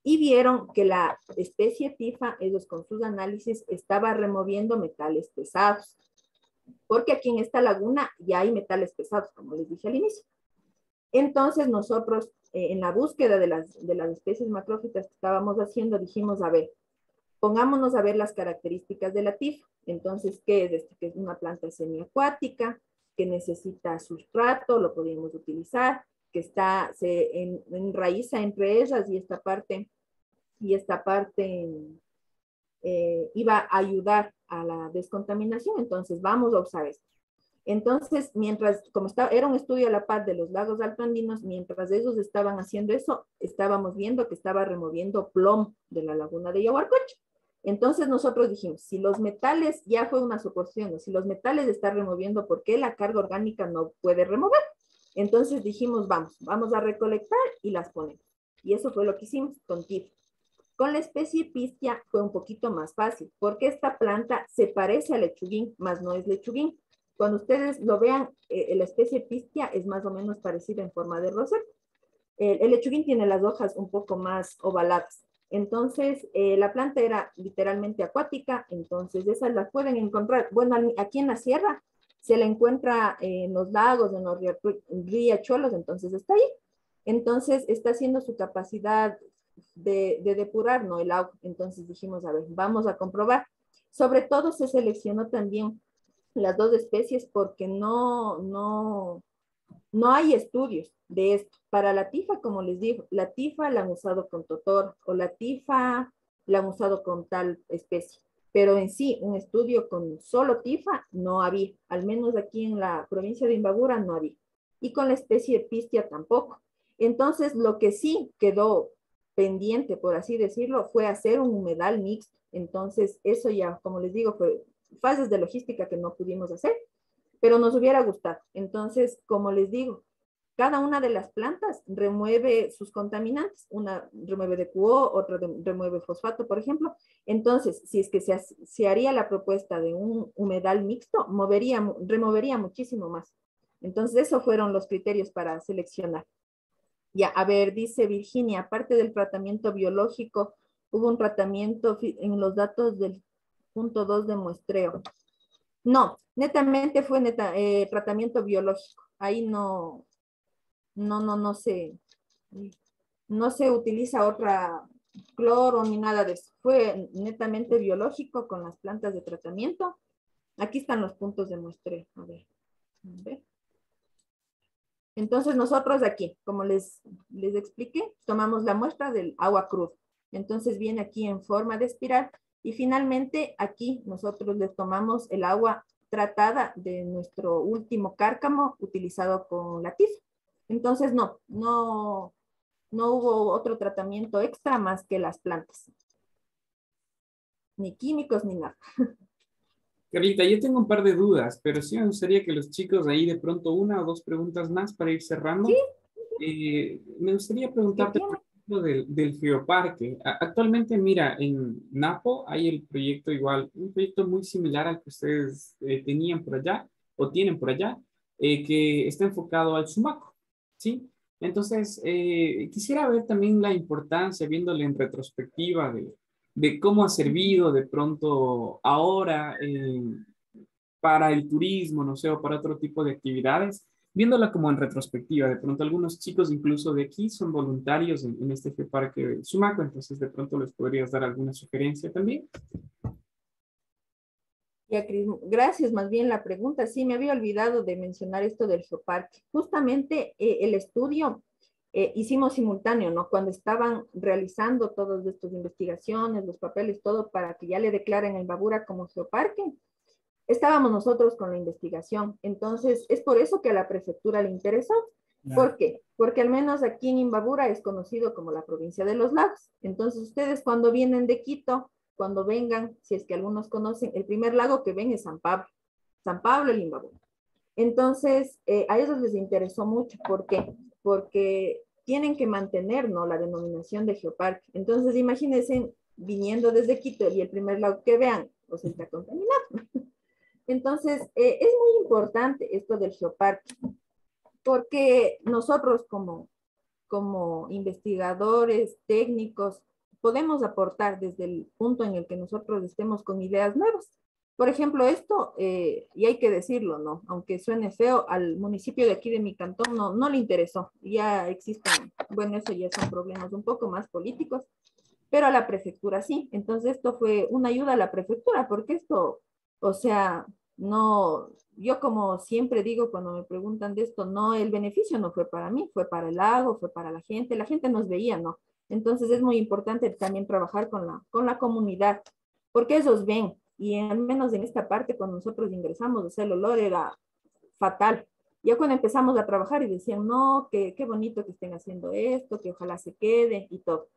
Y vieron que la especie tifa, ellos con sus análisis, estaba removiendo metales pesados. Porque aquí en esta laguna ya hay metales pesados, como les dije al inicio. Entonces nosotros, en la búsqueda de las especies macrófitas que estábamos haciendo, dijimos, a ver, pongámonos a ver las características de la tifa. Entonces, ¿qué es esto? Que es una planta semiacuática, que necesita sustrato, lo podemos utilizar, que se enraiza entre ellas y esta parte iba a ayudar a la descontaminación. Entonces, vamos a usar esto. Entonces, como era un estudio a la par de los lagos altoandinos, mientras ellos estaban haciendo eso, estábamos viendo que estaba removiendo plomo de la laguna de Yaguarcocha. Entonces nosotros dijimos, si los metales, ya fue una suposición, si los metales están removiendo, ¿por qué la carga orgánica no puede remover? Entonces dijimos, vamos a recolectar y las ponemos. Y eso fue lo que hicimos con TIF. Con la especie Pistia fue un poquito más fácil, porque esta planta se parece al lechuguín, mas no es lechuguín. Cuando ustedes lo vean, la especie Pistia es más o menos parecida en forma de roseta. El lechuguín tiene las hojas un poco más ovaladas. Entonces, la planta era literalmente acuática, entonces esas las pueden encontrar. Bueno, aquí en la sierra se le encuentra en los lagos, en los riachuelos, entonces está ahí. Entonces está haciendo su capacidad de depurar, ¿no? El agua. Entonces dijimos, a ver, vamos a comprobar. Sobre todo se seleccionó también las dos especies porque no hay estudios de esto. Para la tifa, como les digo, la tifa la han usado con totor o la tifa la han usado con tal especie. Pero en sí, un estudio con solo tifa no había. Al menos aquí en la provincia de Imbabura no había. Y con la especie pistia tampoco. Entonces, lo que sí quedó pendiente, por así decirlo, fue hacer un humedal mixto. Entonces, eso ya, como les digo, fue fases de logística que no pudimos hacer, pero nos hubiera gustado. Entonces, como les digo, cada una de las plantas remueve sus contaminantes. Una remueve DQO, otra remueve fosfato, por ejemplo. Entonces, si es que se haría la propuesta de un humedal mixto, removería muchísimo más. Entonces, esos fueron los criterios para seleccionar. Ya, a ver, dice Virginia, aparte del tratamiento biológico, hubo un tratamiento en los datos del punto 2 de muestreo. No, netamente fue tratamiento biológico. Ahí no se utiliza otra cloro ni nada de eso. Fue netamente biológico con las plantas de tratamiento. Aquí están los puntos de muestreo. A ver. Entonces nosotros aquí, como les expliqué, tomamos la muestra del agua cruda. Entonces viene aquí en forma de espiral y finalmente aquí nosotros les tomamos el agua tratada de nuestro último cárcamo utilizado con la tifa. Entonces no hubo otro tratamiento extra más que las plantas. Ni químicos ni nada. Carlita, yo tengo un par de dudas, pero sí me gustaría que los chicos ahí de pronto una o dos preguntas más para ir cerrando. ¿Sí? Me gustaría ¿Qué preguntarte, por tiene? ejemplo, del geoparque. Actualmente, mira, en Napo hay el proyecto igual, un proyecto muy similar al que ustedes tenían por allá o tienen por allá, que está enfocado al sumaco, ¿sí? Entonces, quisiera ver también la importancia, viéndole en retrospectiva, de cómo ha servido de pronto ahora para el turismo, no sé, o para otro tipo de actividades, viéndola como en retrospectiva. De pronto algunos chicos incluso de aquí son voluntarios en este parque de Sumaco, entonces de pronto les podrías dar alguna sugerencia también. Ya, Cris, gracias más bien la pregunta. Sí, me había olvidado de mencionar esto del geoparque. Justamente el estudio hicimos simultáneo, ¿no? Cuando estaban realizando todas estas investigaciones, los papeles, todo para que ya le declaren a Imbabura como geoparque, estábamos nosotros con la investigación. Entonces, es por eso que a la prefectura le interesó. ¿Por qué? Porque al menos aquí en Imbabura es conocido como la provincia de los lagos. Entonces, ustedes cuando vienen de Quito, cuando vengan, si es que algunos conocen, el primer lago que ven es San Pablo, el Imbabura. Entonces, a ellos les interesó mucho. ¿Por qué? Porque tienen que mantener, ¿no?, la denominación de geoparque. Entonces, imagínense viniendo desde Quito y el primer lago que vean, pues está contaminado. Entonces, es muy importante esto del geoparque, porque nosotros como investigadores técnicos podemos aportar desde el punto en el que nosotros estemos con ideas nuevas. Por ejemplo, esto, y hay que decirlo, ¿no? Aunque suene feo, al municipio de aquí de mi cantón no le interesó. Ya existen, bueno, eso ya son problemas un poco más políticos, pero a la prefectura sí. Entonces esto fue una ayuda a la prefectura, porque esto, o sea, no, yo como siempre digo cuando me preguntan de esto, no, el beneficio no fue para mí, fue para el lago, fue para la gente nos veía, ¿no? Entonces es muy importante también trabajar con la comunidad, porque ellos ven, y al menos en esta parte cuando nosotros ingresamos, o sea, el olor era fatal. Ya cuando empezamos a trabajar y decían, no, que qué bonito que estén haciendo esto, que ojalá se quede y todo.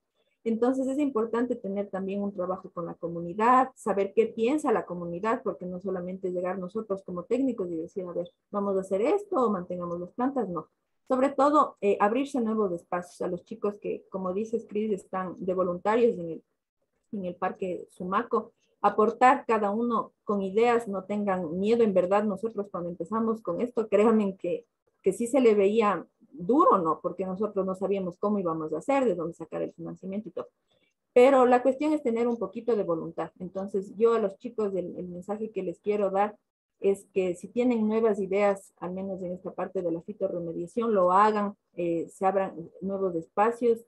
Entonces es importante tener también un trabajo con la comunidad, saber qué piensa la comunidad, porque no solamente llegar nosotros como técnicos y decir, a ver, vamos a hacer esto o mantengamos las plantas, no. Sobre todo, abrirse nuevos espacios a los chicos que, como dices, Cris, están de voluntarios en el Parque Sumaco, aportar cada uno con ideas, no tengan miedo. En verdad, nosotros cuando empezamos con esto, créanme que sí se le veía duro, ¿no? Porque nosotros no sabíamos cómo íbamos a hacer, de dónde sacar el financiamiento y todo. Pero la cuestión es tener un poquito de voluntad. Entonces, yo a los chicos, el mensaje que les quiero dar es que si tienen nuevas ideas, al menos en esta parte de la fitorremediación, lo hagan, se abran nuevos espacios,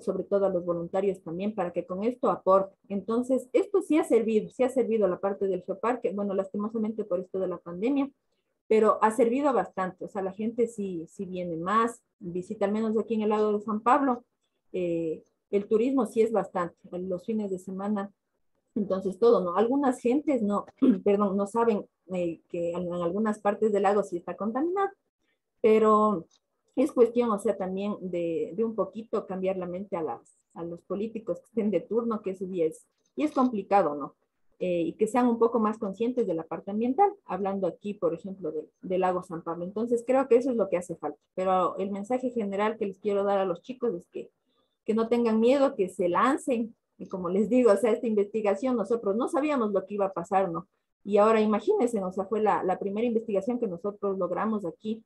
sobre todo a los voluntarios también, para que con esto aporten. Entonces, esto sí ha servido la parte del geoparque, bueno, lastimosamente por esto de la pandemia, pero ha servido bastante, o sea, la gente sí viene más, visita, al menos aquí en el lado de San Pablo, el turismo sí es bastante, los fines de semana, entonces todo, ¿no? Algunas gentes no, perdón, no saben que en algunas partes del lago sí está contaminado, pero es cuestión, o sea, también de un poquito cambiar la mente a los políticos que estén de turno, que eso y es complicado, ¿no? Y que sean un poco más conscientes de la parte ambiental, hablando aquí, por ejemplo, del lago San Pablo. Entonces, creo que eso es lo que hace falta. Pero el mensaje general que les quiero dar a los chicos es que no tengan miedo, que se lancen. Y como les digo, o sea, esta investigación nosotros no sabíamos lo que iba a pasar, ¿no? Y ahora imagínense, o sea, fue la primera investigación que nosotros logramos aquí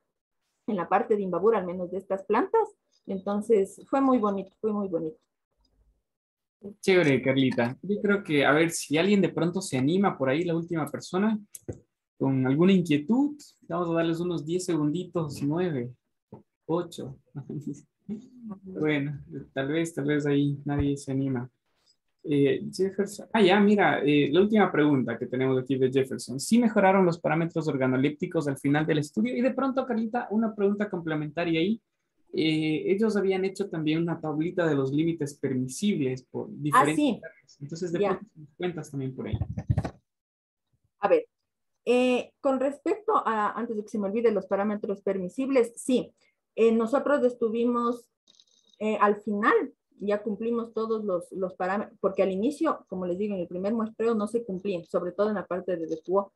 en la parte de Imbabura, al menos de estas plantas. Entonces, fue muy bonito, fue muy bonito. Chévere, Carlita. Yo creo que, a ver, si alguien de pronto se anima por ahí, la última persona, con alguna inquietud, vamos a darles unos 10 segunditos, 9, 8. Bueno, tal vez ahí nadie se anima. Jefferson, ya, mira, la última pregunta que tenemos aquí de Jefferson. ¿Sí mejoraron los parámetros organolépticos al final del estudio? Y de pronto, Carlita, una pregunta complementaria ahí. Ellos habían hecho también una tablita de los límites permisibles por Ah, diferentes sí, áreas. Entonces, de ya. pronto, nos cuentas también por ahí. A ver, con respecto a, antes de que se me olvide, los parámetros permisibles, sí, nosotros estuvimos al final, ya cumplimos todos los parámetros, porque al inicio, como les digo, en el primer muestreo no se cumplían, sobre todo en la parte de DQO.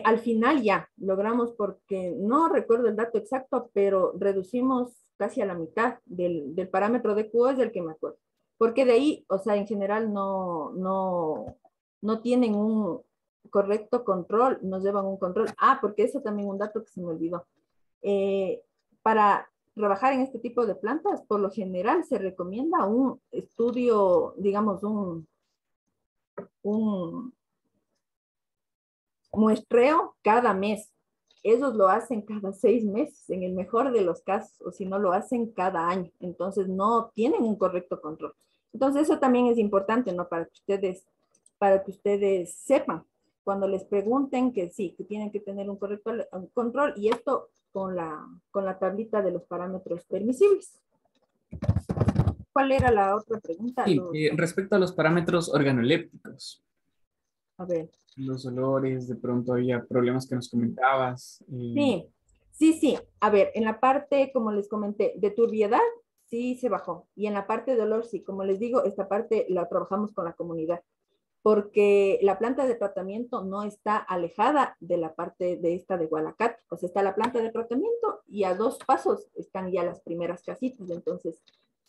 Al final ya logramos, porque no recuerdo el dato exacto, pero reducimos casi a la mitad del parámetro de QO, es del que me acuerdo. Porque de ahí, o sea, en general no tienen un correcto control, nos llevan un control. Ah, porque eso también un dato que se me olvidó. Para trabajar en este tipo de plantas, por lo general se recomienda un estudio, digamos, un muestreo cada mes. Ellos lo hacen cada 6 meses, en el mejor de los casos, o si no lo hacen cada año. Entonces no tienen un correcto control. Entonces eso también es importante, ¿no? Para que ustedes sepan, cuando les pregunten que sí, que tienen que tener un correcto control y esto con la tablita de los parámetros permisibles. ¿Cuál era la otra pregunta? Sí, respecto a los parámetros organolépticos, A ver. los olores, de pronto había problemas que nos comentabas. Sí, sí. A ver, en la parte, como les comenté, de turbiedad, sí se bajó. Y en la parte de olor, sí. Como les digo, esta parte la trabajamos con la comunidad, porque la planta de tratamiento no está alejada de la parte de esta de Gualacat. O sea, está la planta de tratamiento y a 2 pasos están ya las primeras casitas. Entonces,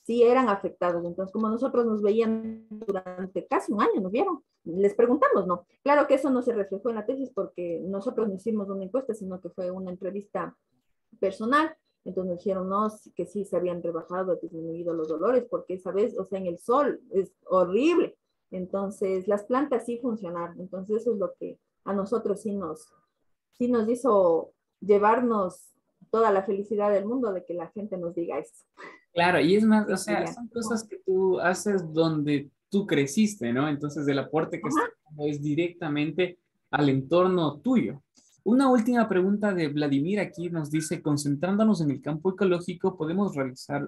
sí eran afectados. Entonces, como nosotros nos veían durante casi un año, nos vieron. Les preguntamos, ¿no? Claro que eso no se reflejó en la tesis porque nosotros no hicimos una encuesta, sino que fue una entrevista personal. Entonces nos dijeron, no, que sí se habían rebajado, disminuido los dolores, porque esa vez, o sea, en el sol es horrible. Entonces, las plantas sí funcionaron. Entonces, eso es lo que a nosotros sí nos hizo llevarnos toda la felicidad del mundo de que la gente nos diga eso. Claro, y es más, o Sí, sea, ya. son cosas que tú haces donde tú creciste, ¿no? Entonces el aporte que Ajá. estás dando es directamente al entorno tuyo. Una última pregunta de Vladimir aquí nos dice, concentrándonos en el campo ecológico, podemos realizar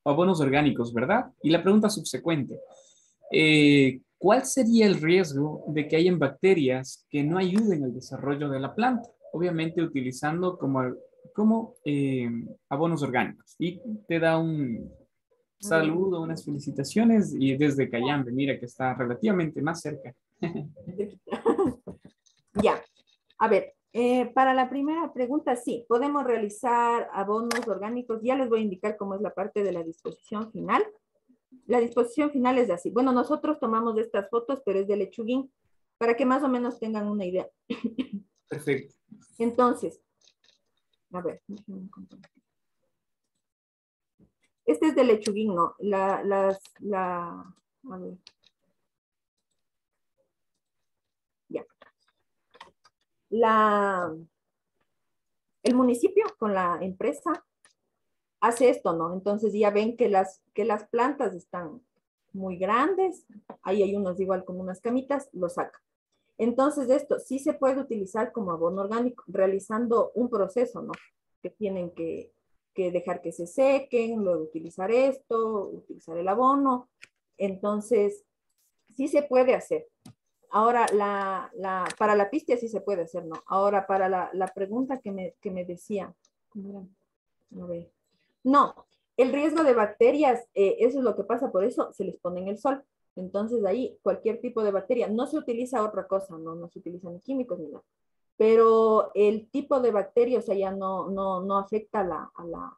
abonos orgánicos, ¿verdad? Y la pregunta subsecuente, ¿cuál sería el riesgo de que hayan bacterias que no ayuden al desarrollo de la planta? Obviamente utilizando como abonos orgánicos. Y te da un A ver. saludo, unas felicitaciones y desde Cayambe, mira que está relativamente más cerca. Ya. A ver, para la primera pregunta, sí, podemos realizar abonos orgánicos. Ya les voy a indicar cómo es la parte de la disposición final. La disposición final es así. Bueno, nosotros tomamos estas fotos, pero es de lechuguín, para que más o menos tengan una idea. Perfecto. Entonces, a ver. Este es de lechuguín, ¿no? A ver, ya. el municipio con la empresa hace esto, ¿no? Entonces ya ven que las plantas están muy grandes, ahí hay unos igual con unas camitas, lo saca. Entonces esto sí se puede utilizar como abono orgánico, realizando un proceso, ¿no? Que tienen que dejar que se sequen, luego utilizar esto, utilizar el abono. Entonces, sí se puede hacer. Ahora, para la pista sí se puede hacer, ¿no? Ahora, para la pregunta que me decía, ¿cómo era? A ver. No, el riesgo de bacterias, eso es lo que pasa, por eso se les pone en el sol. Entonces ahí cualquier tipo de bacteria, no se utiliza otra cosa, no se utilizan ni químicos ni nada. Pero el tipo de bacteria, o sea, ya no afecta a la,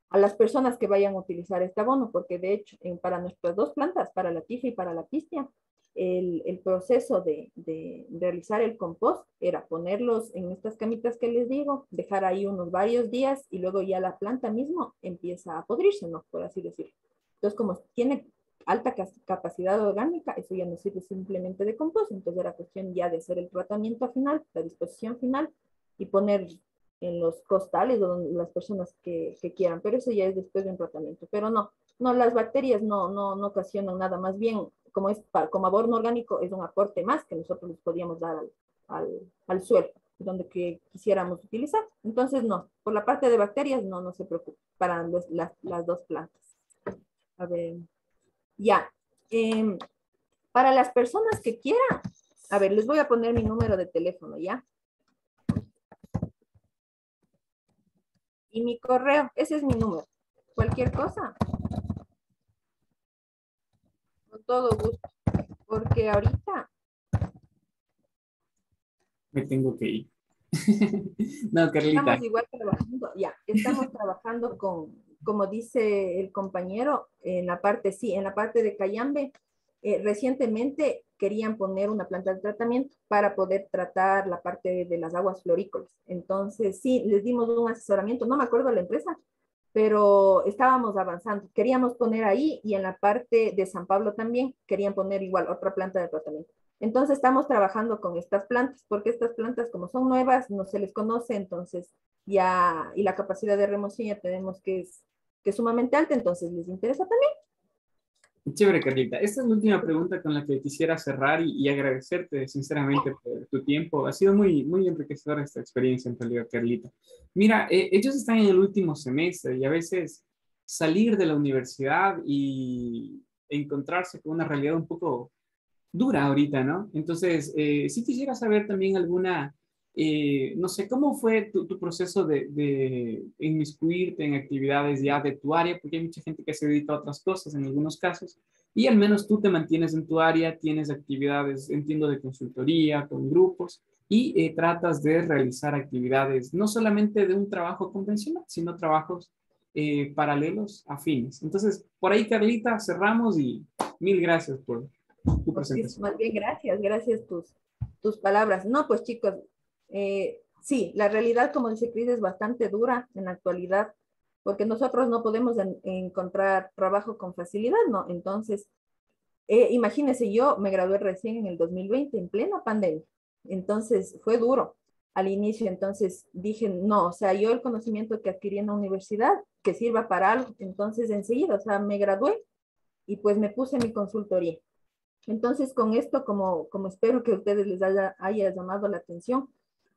a las personas que vayan a utilizar este abono, porque de hecho, para nuestras dos plantas, para la tifa y para la pistia, el proceso de realizar el compost era ponerlos en estas camitas que les digo, dejar ahí unos varios días y luego ya la planta mismo empieza a podrirse, ¿no? Por así decirlo. Entonces, como tiene alta capacidad orgánica, eso ya no sirve simplemente de compost, entonces era cuestión ya de hacer el tratamiento final, la disposición final y poner en los costales o las personas que quieran, pero eso ya es después de un tratamiento. Pero no, las bacterias no ocasionan nada, más bien como es como abono orgánico, es un aporte más que nosotros les podíamos dar al suelo, donde que quisiéramos utilizar. Entonces, no, por la parte de bacterias, no se preocupe, para las dos plantas. A ver, ya. Para las personas que quieran, a ver, les voy a poner mi número de teléfono, ¿ya? Y mi correo, ese es mi número. Cualquier cosa, con todo gusto, porque ahorita Me tengo que ir. No, estamos Carlita. igual trabajando, ya, estamos trabajando como dice el compañero, en la parte, sí, en la parte de Cayambe, recientemente querían poner una planta de tratamiento para poder tratar la parte de las aguas florícolas. Entonces, sí, les dimos un asesoramiento, no me acuerdo la empresa, pero estábamos avanzando. Queríamos poner ahí y en la parte de San Pablo también querían poner igual otra planta de tratamiento. Entonces estamos trabajando con estas plantas, porque estas plantas como son nuevas, no se les conoce, entonces ya, y la capacidad de remoción ya tenemos que es sumamente alta, entonces les interesa también. Chévere, Carlita. Esta es la última pregunta con la que quisiera cerrar y agradecerte sinceramente por tu tiempo. Ha sido muy enriquecedora esta experiencia en realidad, Carlita. Mira, ellos están en el último semestre y a veces salir de la universidad y encontrarse con una realidad un poco dura ahorita, ¿no? Entonces, sí quisiera saber también alguna, no sé, ¿cómo fue tu proceso de inmiscuirte en actividades ya de tu área? Porque hay mucha gente que se dedica a otras cosas en algunos casos, y al menos tú te mantienes en tu área, tienes actividades, entiendo, de consultoría, con grupos, y tratas de realizar actividades no solamente de un trabajo convencional, sino trabajos paralelos, afines. Entonces, por ahí, Carlita, cerramos y mil gracias por tu presentación. Muchísimas bien, gracias tus palabras. No, pues chicos, sí, la realidad, como dice Cris, es bastante dura en la actualidad, porque nosotros no podemos encontrar trabajo con facilidad, ¿no? Entonces, imagínense, yo me gradué recién en el 2020, en plena pandemia, entonces fue duro al inicio, entonces dije, no, o sea, yo el conocimiento que adquirí en la universidad, que sirva para algo, entonces enseguida, o sea, me gradué y pues me puse mi consultoría. Entonces, con esto, como espero que a ustedes les haya llamado la atención,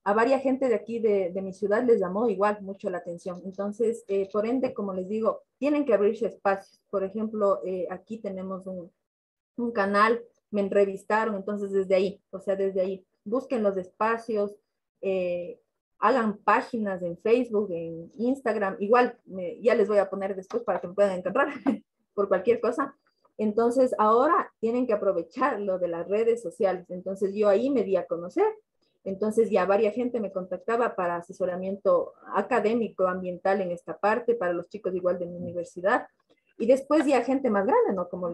a varias gente de aquí de mi ciudad les llamó igual mucho la atención. Entonces, por ende, como les digo, tienen que abrirse espacios. Por ejemplo, aquí tenemos un canal, me entrevistaron, entonces desde ahí, o sea, desde ahí, busquen los espacios, eh, hagan páginas en Facebook, en Instagram, igual ya les voy a poner después para que me puedan encontrar por cualquier cosa. Entonces ahora tienen que aprovechar lo de las redes sociales. Entonces yo ahí me di a conocer. Entonces ya varias gente me contactaba para asesoramiento académico, ambiental en esta parte, para los chicos igual de mi universidad. Y después ya gente más grande, ¿no? Como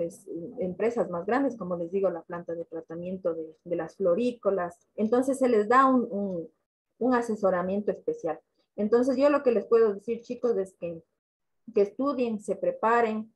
empresas más grandes, como les digo, la planta de tratamiento de las florícolas. Entonces se les da un asesoramiento especial. Entonces yo lo que les puedo decir, chicos, es que estudien, se preparen,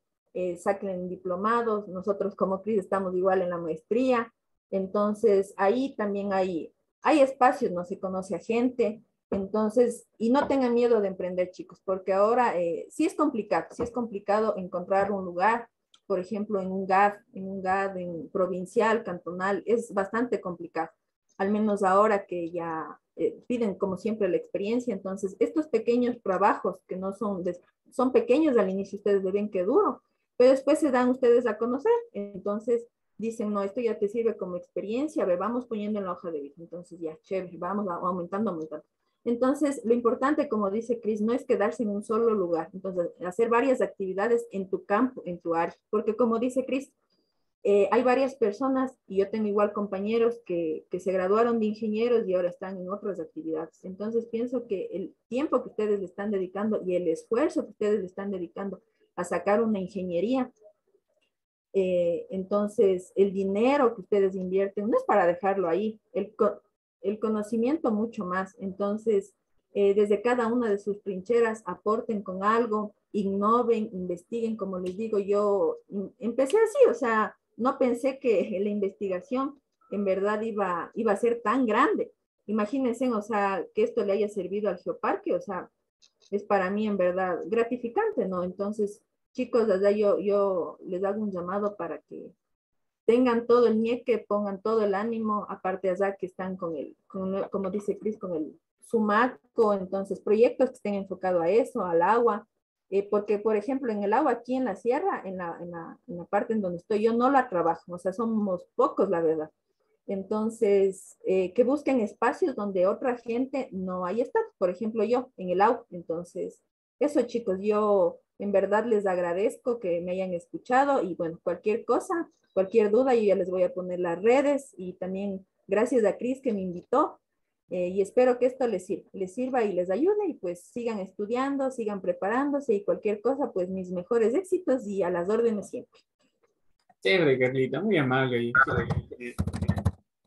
saquen diplomados. Nosotros como CRIS estamos igual en la maestría. Entonces ahí también hay hay espacios, no se conoce a gente, entonces, y no tengan miedo de emprender, chicos, porque ahora sí es complicado encontrar un lugar, por ejemplo, en un GAD, en provincial, cantonal, es bastante complicado, al menos ahora que ya piden, como siempre, la experiencia, entonces, estos pequeños trabajos que no son, son pequeños al inicio, ustedes ven que duro, pero después se dan ustedes a conocer, entonces dicen, no, esto ya te sirve como experiencia, a ver, vamos poniendo en la hoja de vida. Entonces, ya, chévere, vamos aumentando, aumentando. Entonces, lo importante, como dice Cris, no es quedarse en un solo lugar. Entonces, hacer varias actividades en tu campo, en tu área. Porque como dice Cris, hay varias personas, y yo tengo igual compañeros que se graduaron de ingenieros y ahora están en otras actividades. Entonces, pienso que el tiempo que ustedes le están dedicando y el esfuerzo que ustedes le están dedicando a sacar una ingeniería, entonces, el dinero que ustedes invierten no es para dejarlo ahí, el conocimiento mucho más. Entonces, desde cada una de sus trincheras aporten con algo, innoven, investiguen, como les digo, yo empecé así, o sea, no pensé que la investigación en verdad iba a ser tan grande. Imagínense, o sea, que esto le haya servido al geoparque, o sea, es para mí en verdad gratificante, ¿no? Entonces, chicos, desde yo les hago un llamado para que tengan todo el ñeque, pongan todo el ánimo, aparte de allá que están como dice Cris, con el sumaco, entonces proyectos que estén enfocados a eso, al agua, porque por ejemplo en el agua aquí en la sierra, en la parte en donde estoy, yo no la trabajo, o sea, somos pocos la verdad. Entonces, que busquen espacios donde otra gente no haya estado. Por ejemplo, yo en el AU. Entonces, eso chicos, yo en verdad les agradezco que me hayan escuchado y bueno, cualquier cosa, cualquier duda, yo ya les voy a poner las redes y también gracias a Cris que me invitó y espero que esto les sirva y les ayude y pues sigan estudiando, sigan preparándose y cualquier cosa, pues mis mejores éxitos y a las órdenes siempre. Chévere, Carlita, muy amable.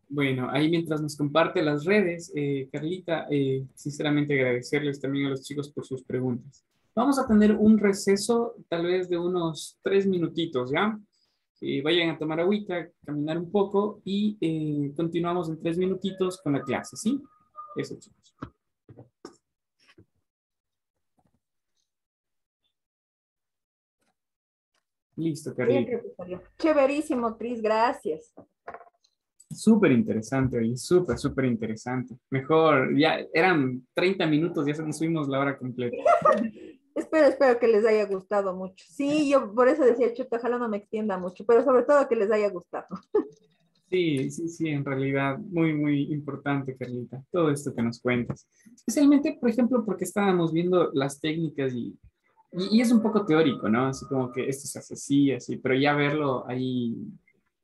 Bueno, ahí mientras nos comparte las redes, Carlita, sinceramente agradecerles también a los chicos por sus preguntas. Vamos a tener un receso tal vez de unos 3 minutitos, ¿ya? Vayan a tomar agüita, caminar un poco y continuamos en 3 minutitos con la clase, ¿sí? Eso, chicos. Listo, Bien, Carlita. profesor. Chéverísimo, Cris, gracias. Súper interesante, oye, súper, súper interesante. Mejor, ya eran 30 minutos, ya se nos subimos la hora completa. Espero que les haya gustado mucho. Sí, yo por eso decía, chuta, ojalá no me extienda mucho, pero sobre todo que les haya gustado. Sí, sí, sí, en realidad, muy, muy importante, Carlita, todo esto que nos cuentas. Especialmente, por ejemplo, porque estábamos viendo las técnicas y es un poco teórico, ¿no? Así como que esto se hace así, así, pero ya verlo ahí.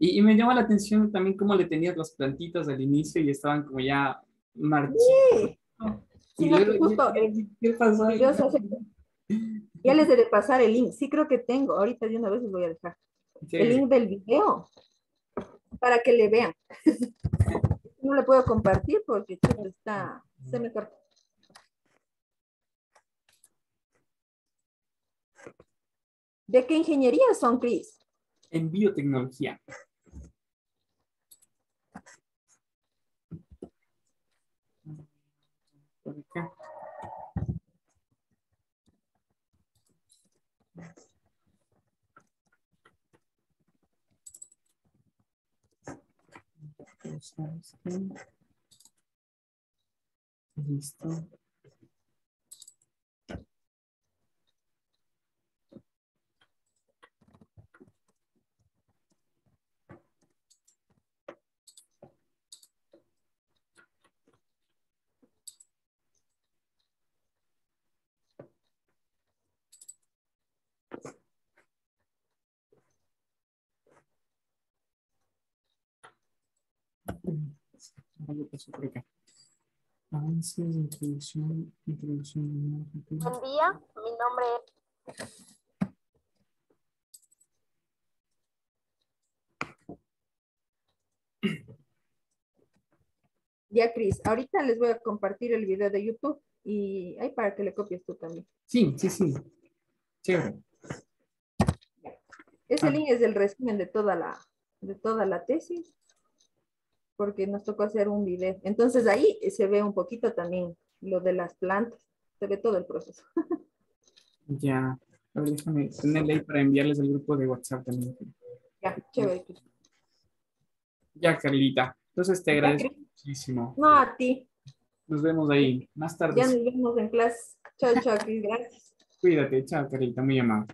Y me llama la atención también cómo le tenías las plantitas al inicio y estaban como ya marchitas. Sí, Y sino que luego, justo ¿qué pasó el ahí? video se hace, ya les he de pasar el link. Sí, creo que tengo. Ahorita de una vez les voy a dejar el Chévere. link del video para que le vean. No le puedo compartir porque chuta, se me cortó. ¿De qué ingeniería son, Cris? En biotecnología. Por acá. Listo. Algo pasó por acá. Avances, introducción, introducción. Buen día, mi nombre es... Ya, Cris, ahorita les voy a compartir el video de YouTube y ahí para que le copies tú también. Sí, sí, sí. Chévere. Ese Ah, link es el resumen de toda la tesis. porque nos tocó hacer un video. Entonces ahí se ve un poquito también lo de las plantas, se ve todo el proceso. Ya. A ver, déjame tenerle ahí para enviarles al grupo de WhatsApp también. Ya, chévere. Ya, Carlita. Entonces te Ya, agradezco Cris. muchísimo. No, a ti. Nos vemos ahí más tarde. Ya nos vemos en clase. Chao, chao, Cris, gracias. Cuídate. Chao, Carlita. Muy amable.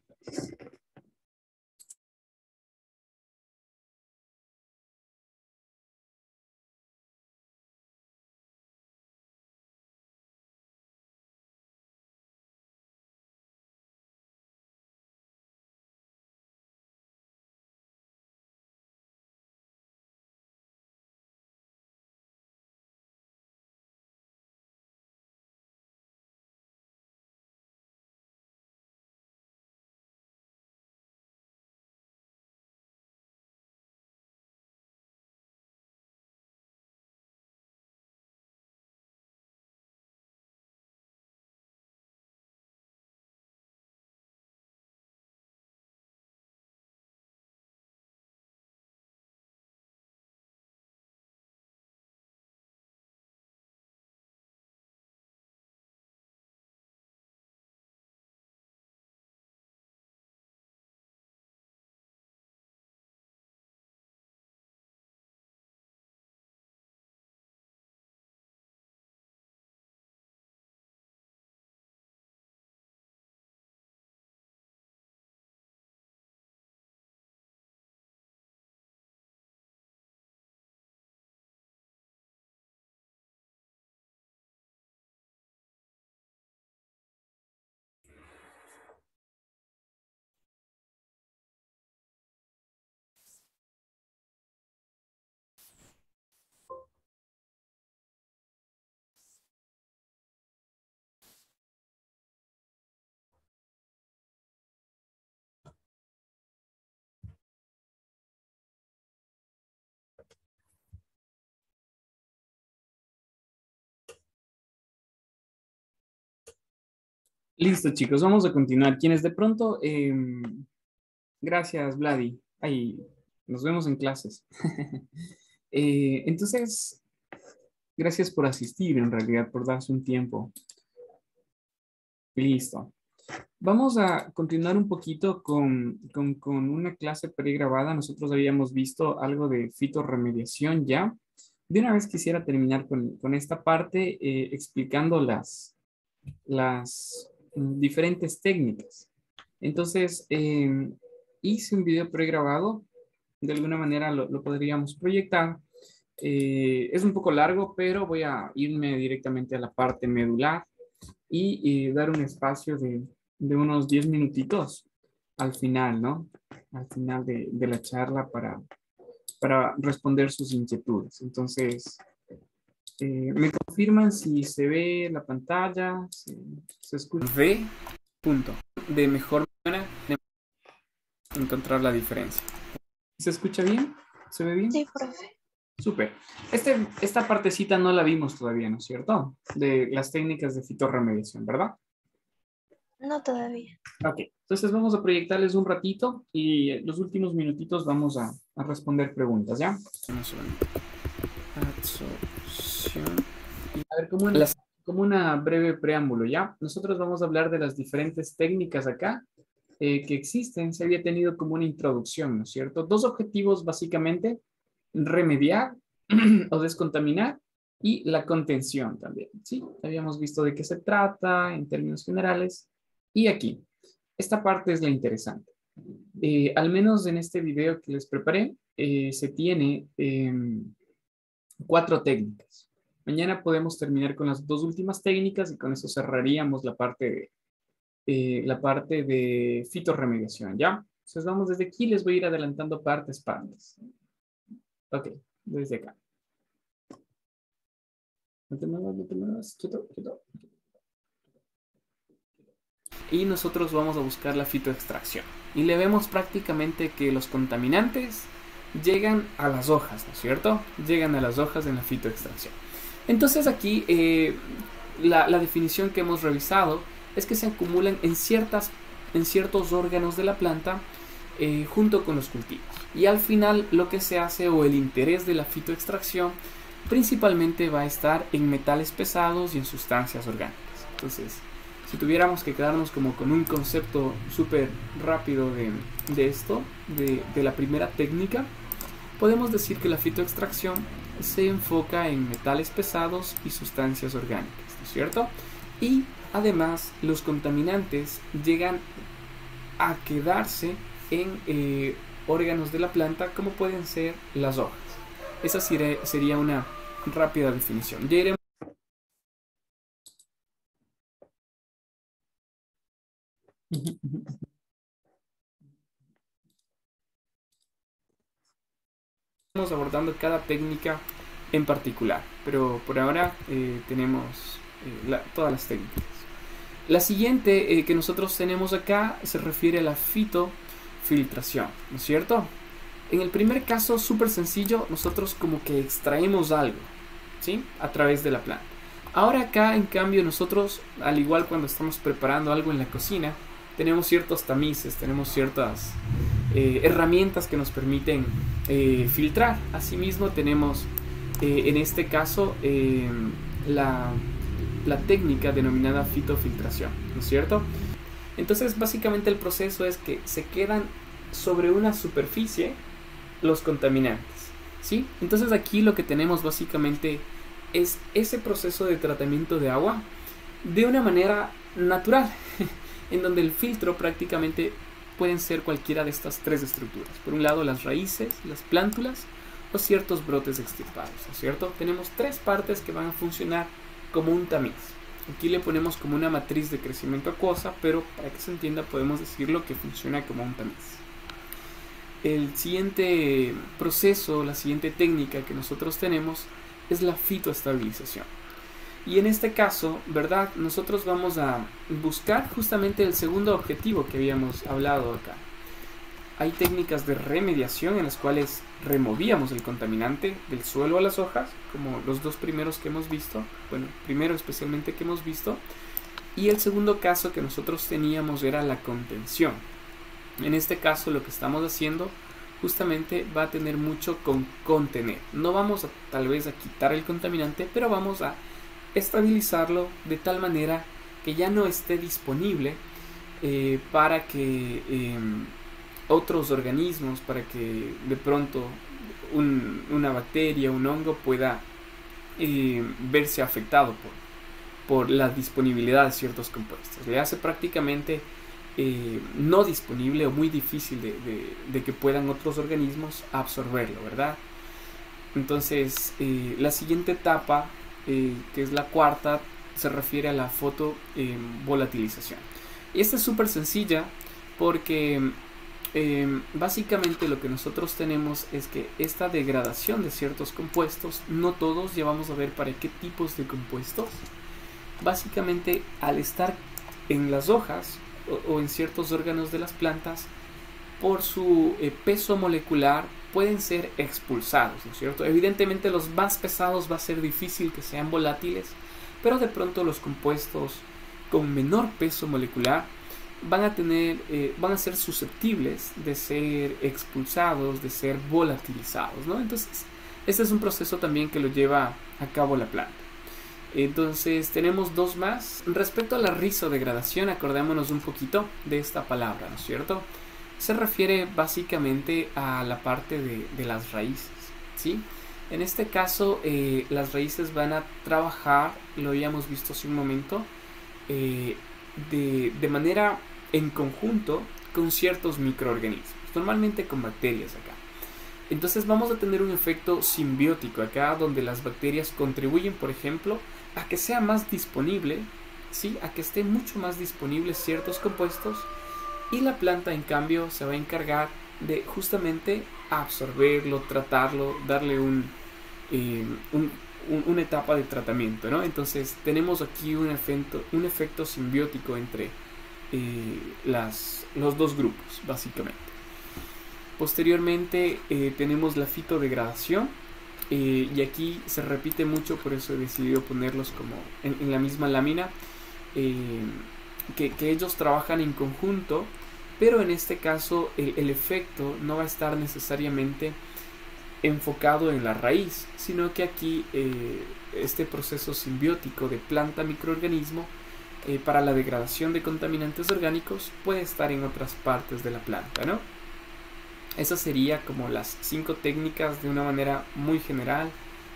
Listo, chicos. Vamos a continuar. Quienes de pronto... gracias, Vladi. Ahí, nos vemos en clases. Entonces, gracias por asistir, en realidad, por darse un tiempo. Listo. Vamos a continuar un poquito con una clase pregrabada. Nosotros habíamos visto algo de fitorremediación ya. De una vez quisiera terminar con esta parte explicando las diferentes técnicas. Entonces, hice un video pregrabado. De alguna manera lo podríamos proyectar. Es un poco largo, pero voy a irme directamente a la parte medular y dar un espacio de unos 10 minutitos al final, ¿no? Al final de la charla para responder sus inquietudes. Entonces, ¿me confirman si se ve la pantalla? ¿Se escucha? Ve, punto. De mejor manera de encontrar la diferencia. ¿Se escucha bien? ¿Se ve bien? Sí, profe. Súper. Esta partecita no la vimos todavía, ¿no es cierto? De las técnicas de fitorremediación, ¿verdad? No todavía. Ok, entonces vamos a proyectarles un ratito y los últimos minutitos vamos a responder preguntas, ¿ya? Absorción. A ver, como una breve preámbulo, ¿ya? Nosotros vamos a hablar de las diferentes técnicas acá que existen. Se había tenido como una introducción, ¿no es cierto? Dos objetivos básicamente, remediar o descontaminar y la contención también, ¿sí? Habíamos visto de qué se trata en términos generales. Y aquí, esta parte es la interesante. Al menos en este video que les preparé, se tiene 4 técnicas. Mañana podemos terminar con las 2 últimas técnicas y con eso cerraríamos la parte de fitorremediación, ¿ya? Entonces vamos desde aquí, les voy a ir adelantando partes. Ok, desde acá. No te muevas, quieto. Y nosotros vamos a buscar la fitoextracción. Y le vemos prácticamente que los contaminantes llegan a las hojas, ¿no es cierto? Llegan a las hojas en la fitoextracción. Entonces aquí la definición que hemos revisado es que se acumulan en ciertos órganos de la planta junto con los cultivos. Y al final lo que se hace, o el interés de la fitoextracción, principalmente va a estar en metales pesados y en sustancias orgánicas. Entonces, si tuviéramos que quedarnos como con un concepto súper rápido de esto, de la primera técnica, podemos decir que la fitoextracción se enfoca en metales pesados y sustancias orgánicas, ¿no es cierto? Y además los contaminantes llegan a quedarse en órganos de la planta, como pueden ser las hojas. Esa sería una rápida definición. Ya iremos abordando cada técnica en particular, pero por ahora tenemos todas las técnicas. La siguiente que nosotros tenemos acá se refiere a la fitofiltración, ¿no es cierto? En el primer caso, súper sencillo, nosotros como que extraemos algo, ¿sí? A través de la planta. Ahora acá, en cambio, nosotros, al igual cuando estamos preparando algo en la cocina, tenemos ciertos tamices, tenemos ciertas herramientas que nos permiten filtrar. Asimismo, tenemos en este caso la técnica denominada fitofiltración, ¿no es cierto? Entonces, básicamente el proceso es que se quedan sobre una superficie los contaminantes, ¿sí? Entonces aquí lo que tenemos básicamente es ese proceso de tratamiento de agua de una manera natural, en donde el filtro prácticamente pueden ser cualquiera de estas tres estructuras. Por un lado, las raíces, las plántulas o ciertos brotes extirpados, ¿no es cierto? Tenemos tres partes que van a funcionar como un tamiz. Aquí le ponemos como una matriz de crecimiento acuosa, pero para que se entienda podemos decirlo que funciona como un tamiz. El siguiente proceso, la siguiente técnica que nosotros tenemos es la fitoestabilización. Y en este caso, ¿verdad? Nosotros vamos a buscar justamente el segundo objetivo que habíamos hablado acá. Hay técnicas de remediación en las cuales removíamos el contaminante del suelo a las hojas, como los dos primeros que hemos visto, bueno, primero especialmente que hemos visto, y el segundo caso que nosotros teníamos era la contención. En este caso lo que estamos haciendo justamente va a tener mucho con contener. No vamos a tal vez a quitar el contaminante, pero vamos a estabilizarlo de tal manera que ya no esté disponible para que otros organismos, para que de pronto una bacteria, un hongo pueda verse afectado por la disponibilidad de ciertos compuestos. Le hace prácticamente no disponible o muy difícil de que puedan otros organismos absorberlo, ¿verdad? Entonces la siguiente etapa, que es la cuarta, se refiere a la fotovolatilización. Y esta es súper sencilla porque básicamente lo que nosotros tenemos es que esta degradación de ciertos compuestos, no todos, ya vamos a ver para qué tipos de compuestos, básicamente al estar en las hojas o en ciertos órganos de las plantas, por su peso molecular pueden ser expulsados, ¿no es cierto? Evidentemente los más pesados va a ser difícil que sean volátiles, pero de pronto los compuestos con menor peso molecular van a ser susceptibles de ser expulsados, de ser volatilizados, ¿no? Entonces, este es un proceso también que lo lleva a cabo la planta. Entonces, tenemos dos más. Respecto a la rizodegradación, acordémonos un poquito de esta palabra, ¿no es cierto? Se refiere básicamente a la parte de las raíces, ¿sí? En este caso, las raíces van a trabajar, lo habíamos visto hace un momento, de manera en conjunto con ciertos microorganismos, normalmente con bacterias acá. Entonces vamos a tener un efecto simbiótico acá, donde las bacterias contribuyen, por ejemplo, a que sea más disponible, ¿sí? A que estén mucho más disponibles ciertos compuestos, y la planta en cambio se va a encargar de justamente absorberlo, tratarlo, darle una etapa de tratamiento, ¿no? Entonces tenemos aquí un efecto simbiótico entre los dos grupos, básicamente. Posteriormente tenemos la fitodegradación, y aquí se repite mucho, por eso he decidido ponerlos como en la misma lámina, que ellos trabajan en conjunto pero en este caso el efecto no va a estar necesariamente enfocado en la raíz, sino que aquí este proceso simbiótico de planta-microorganismo para la degradación de contaminantes orgánicos puede estar en otras partes de la planta, ¿no? Esas serían como las 5 técnicas de una manera muy general,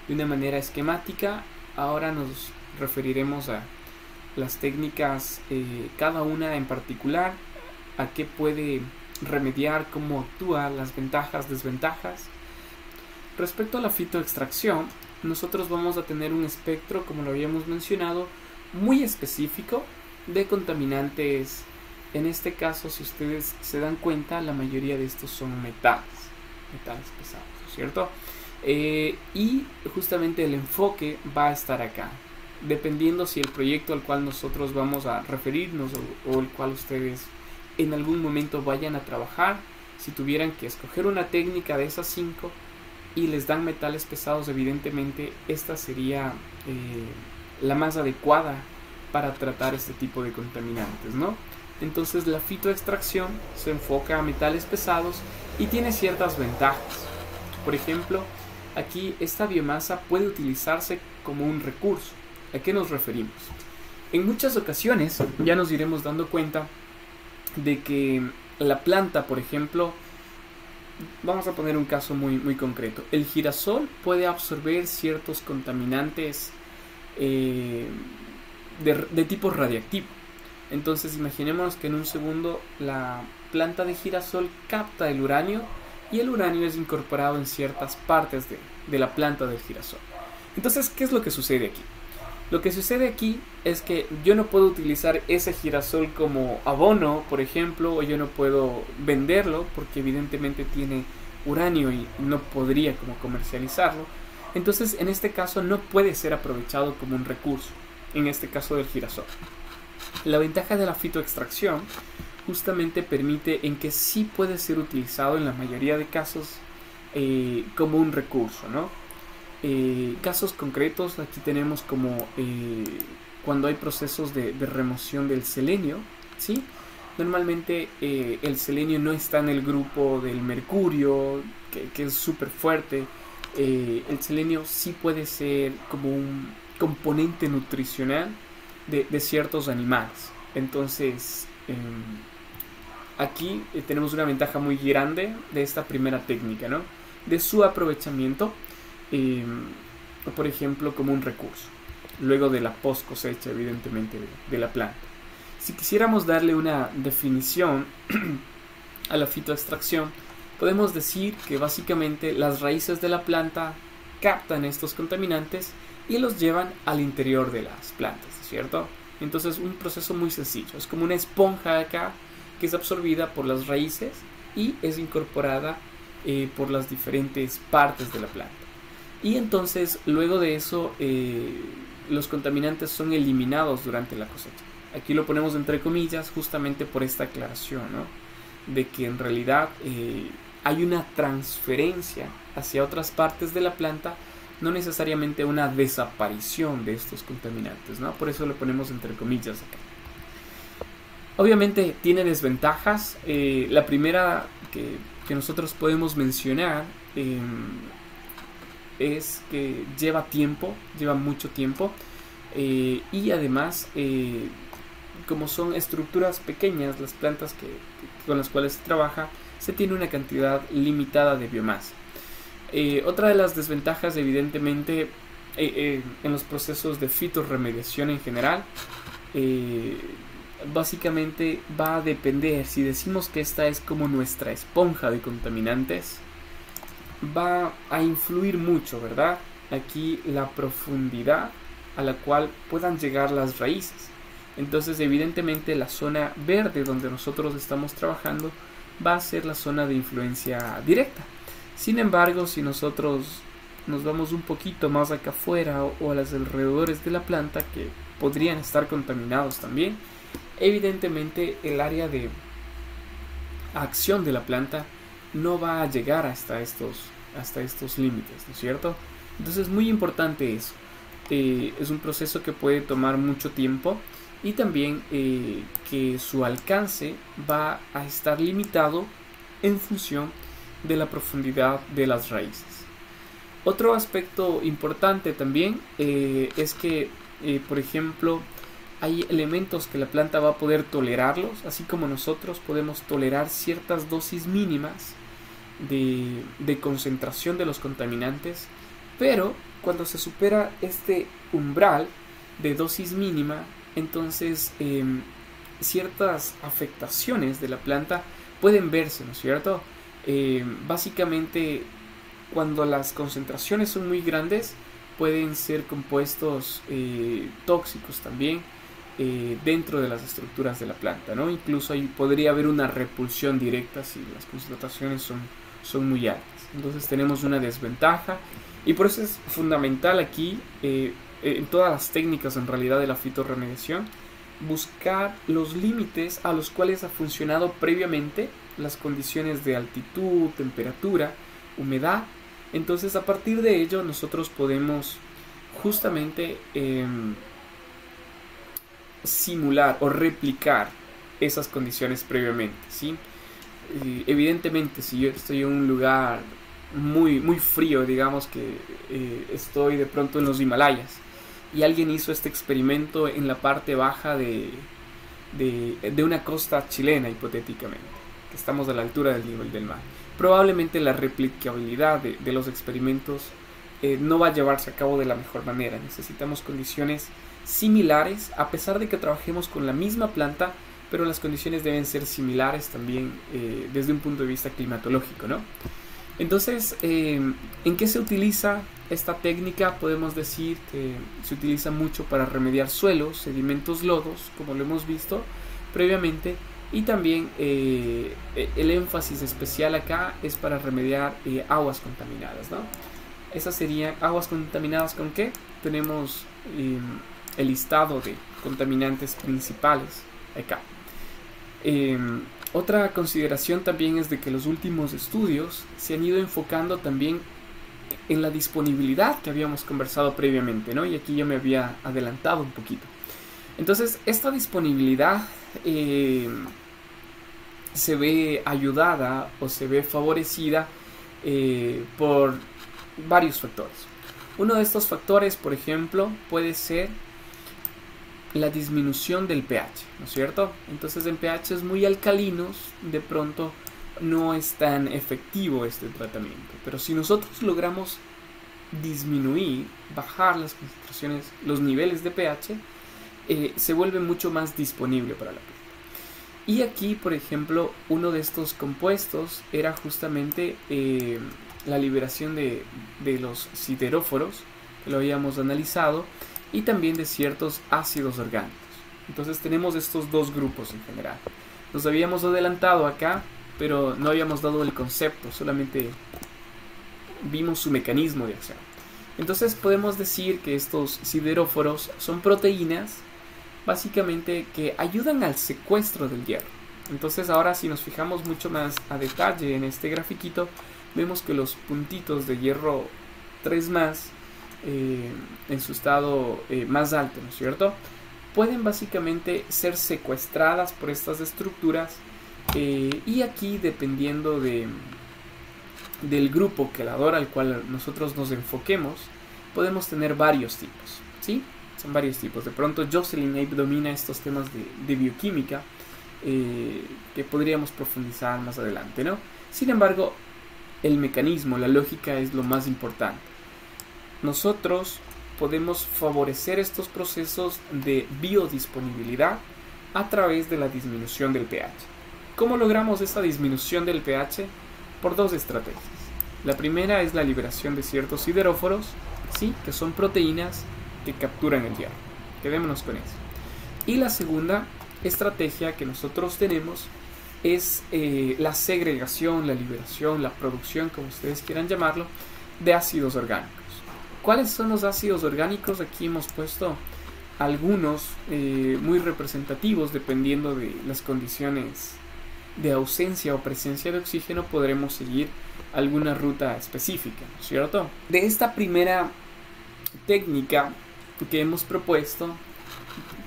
de una manera esquemática. Ahora nos referiremos a las técnicas, cada una en particular, a qué puede remediar, cómo actúa, las ventajas, desventajas. Respecto a la fitoextracción, nosotros vamos a tener un espectro, como lo habíamos mencionado, muy específico de contaminantes. En este caso, si ustedes se dan cuenta, la mayoría de estos son metales pesados, ¿cierto? Y justamente el enfoque va a estar acá, dependiendo si el proyecto al cual nosotros vamos a referirnos o el cual ustedes en algún momento vayan a trabajar. Si tuvieran que escoger una técnica de esas 5 y les dan metales pesados, evidentemente esta sería la más adecuada para tratar este tipo de contaminantes, ¿no? Entonces la fitoextracción se enfoca a metales pesados y tiene ciertas ventajas. Por ejemplo, aquí esta biomasa puede utilizarse como un recurso. ¿A qué nos referimos? En muchas ocasiones ya nos iremos dando cuenta de que la planta, por ejemplo, vamos a poner un caso muy concreto. El girasol puede absorber ciertos contaminantes de tipo radiactivo. Entonces imaginémonos que en un segundo la planta de girasol capta el uranio y el uranio es incorporado en ciertas partes de la planta del girasol. Entonces, ¿qué es lo que sucede aquí? Lo que sucede aquí es que yo no puedo utilizar ese girasol como abono, por ejemplo, o yo no puedo venderlo porque evidentemente tiene uranio y no podría como comercializarlo. Entonces, en este caso no puede ser aprovechado como un recurso, en este caso del girasol. La ventaja de la fitoextracción justamente permite en que sí puede ser utilizado en la mayoría de casos como un recurso, ¿no? Casos concretos aquí tenemos como cuando hay procesos de remoción del selenio, ¿sí? Normalmente el selenio no está en el grupo del mercurio, que es súper fuerte. El selenio sí puede ser como un componente nutricional de ciertos animales. Entonces aquí tenemos una ventaja muy grande de esta primera técnica, ¿no? De su aprovechamiento, por ejemplo, como un recurso, luego de la post cosecha, evidentemente, de la planta. Si quisiéramos darle una definición a la fitoextracción, podemos decir que básicamente las raíces de la planta captan estos contaminantes y los llevan al interior de las plantas, ¿cierto? Entonces un proceso muy sencillo, es como una esponja acá que es absorbida por las raíces y es incorporada por las diferentes partes de la planta. Y entonces luego de eso los contaminantes son eliminados durante la cosecha. Aquí lo ponemos entre comillas justamente por esta aclaración, ¿no? De que en realidad hay una transferencia hacia otras partes de la planta, no necesariamente una desaparición de estos contaminantes, ¿no? Por eso lo ponemos entre comillas acá. Obviamente tiene desventajas. La primera que nosotros podemos mencionar es que lleva tiempo, lleva mucho tiempo, y además como son estructuras pequeñas las plantas con las cuales se trabaja, se tiene una cantidad limitada de biomasa. Otra de las desventajas, evidentemente, en los procesos de fitorremediación en general, básicamente va a depender. Si decimos que esta es como nuestra esponja de contaminantes, va a influir mucho, ¿verdad? Aquí la profundidad a la cual puedan llegar las raíces. Entonces, evidentemente, la zona verde donde nosotros estamos trabajando va a ser la zona de influencia directa. Sin embargo, si nosotros nos vamos un poquito más acá afuera o a los alrededores de la planta, que podrían estar contaminados también, evidentemente el área de acción de la planta no va a llegar hasta estos límites, ¿no es cierto? Entonces es muy importante eso. Es un proceso que puede tomar mucho tiempo y también que su alcance va a estar limitado en función de la profundidad de las raíces. Otro aspecto importante también es que, por ejemplo, hay elementos que la planta va a poder tolerarlos, así como nosotros podemos tolerar ciertas dosis mínimas de concentración de los contaminantes, pero cuando se supera este umbral de dosis mínima, entonces ciertas afectaciones de la planta pueden verse, ¿no es cierto? Básicamente, cuando las concentraciones son muy grandes, pueden ser compuestos tóxicos también dentro de las estructuras de la planta, ¿no? Incluso ahí podría haber una repulsión directa si las concentraciones son muy altas. Entonces tenemos una desventaja, y por eso es fundamental aquí, en todas las técnicas en realidad de la fitorremediación, buscar los límites a los cuales ha funcionado previamente las condiciones de altitud, temperatura, humedad. Entonces, a partir de ello, nosotros podemos justamente simular o replicar esas condiciones previamente, ¿sí? Evidentemente, si yo estoy en un lugar muy, muy frío, digamos que estoy de pronto en los Himalayas, y alguien hizo este experimento en la parte baja de una costa chilena, hipotéticamente, que estamos a la altura del nivel del mar, probablemente la replicabilidad de los experimentos no va a llevarse a cabo de la mejor manera. Necesitamos condiciones similares, a pesar de que trabajemos con la misma planta, pero las condiciones deben ser similares también desde un punto de vista climatológico, ¿no? Entonces, ¿en qué se utiliza esta técnica? Podemos decir que se utiliza mucho para remediar suelos, sedimentos, lodos, como lo hemos visto previamente, y también el énfasis especial acá es para remediar aguas contaminadas, ¿no? Esas serían aguas contaminadas. ¿Con qué? Tenemos el listado de contaminantes principales acá. Otra consideración también es de que los últimos estudios se han ido enfocando también en la disponibilidad que habíamos conversado previamente, ¿no? Y aquí ya me había adelantado un poquito. Entonces, esta disponibilidad se ve ayudada o se ve favorecida por varios factores. Uno de estos factores, por ejemplo, puede ser la disminución del pH, ¿no es cierto? Entonces, en pHs muy alcalinos, de pronto no es tan efectivo este tratamiento. Pero si nosotros logramos disminuir, bajar las concentraciones, los niveles de pH, se vuelve mucho más disponible para la planta. Y aquí, por ejemplo, uno de estos compuestos era justamente la liberación de los sideróforos, que lo habíamos analizado, y también de ciertos ácidos orgánicos. Entonces tenemos estos dos grupos en general. Nos habíamos adelantado acá, pero no habíamos dado el concepto, solamente vimos su mecanismo de acción. Entonces podemos decir que estos sideróforos son proteínas básicamente que ayudan al secuestro del hierro. Entonces ahora, si nos fijamos mucho más a detalle en este grafiquito, vemos que los puntitos de hierro 3+, en su estado más alto, ¿no es cierto?, pueden básicamente ser secuestradas por estas estructuras, y aquí, dependiendo del grupo quelador al cual nosotros nos enfoquemos, podemos tener varios tipos, ¿sí? Son varios tipos. De pronto Jocelyn Abe domina estos temas de bioquímica, que podríamos profundizar más adelante, ¿no? Sin embargo, el mecanismo, la lógica es lo más importante. Nosotros podemos favorecer estos procesos de biodisponibilidad a través de la disminución del pH. ¿Cómo logramos esa disminución del pH? Por dos estrategias. La primera es la liberación de ciertos sideróforos, ¿sí?, que son proteínas que capturan el hierro. Quedémonos con eso. Y la segunda estrategia que nosotros tenemos es la segregación, la liberación, la producción, como ustedes quieran llamarlo, de ácidos orgánicos. ¿Cuáles son los ácidos orgánicos? Aquí hemos puesto algunos muy representativos. Dependiendo de las condiciones de ausencia o presencia de oxígeno, podremos seguir alguna ruta específica, ¿no es cierto? De esta primera técnica que hemos propuesto,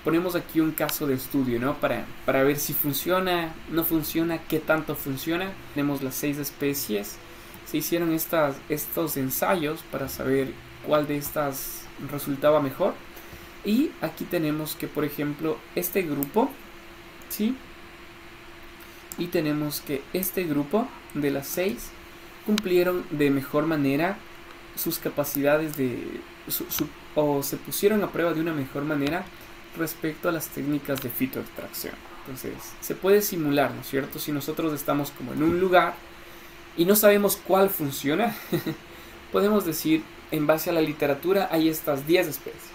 ponemos aquí un caso de estudio, ¿no? Para ver si funciona, no funciona, qué tanto funciona. Tenemos las 6 especies. Se hicieron estos ensayos para saber cuál de estas resultaba mejor. Y aquí tenemos que, por ejemplo, este grupo, ¿sí? Y tenemos que este grupo de las 6 cumplieron de mejor manera sus capacidades o se pusieron a prueba de una mejor manera respecto a las técnicas de fitoextracción. Entonces, se puede simular, ¿no es cierto? Si nosotros estamos como en un lugar y no sabemos cuál funciona, podemos decir, en base a la literatura, hay estas 10 especies.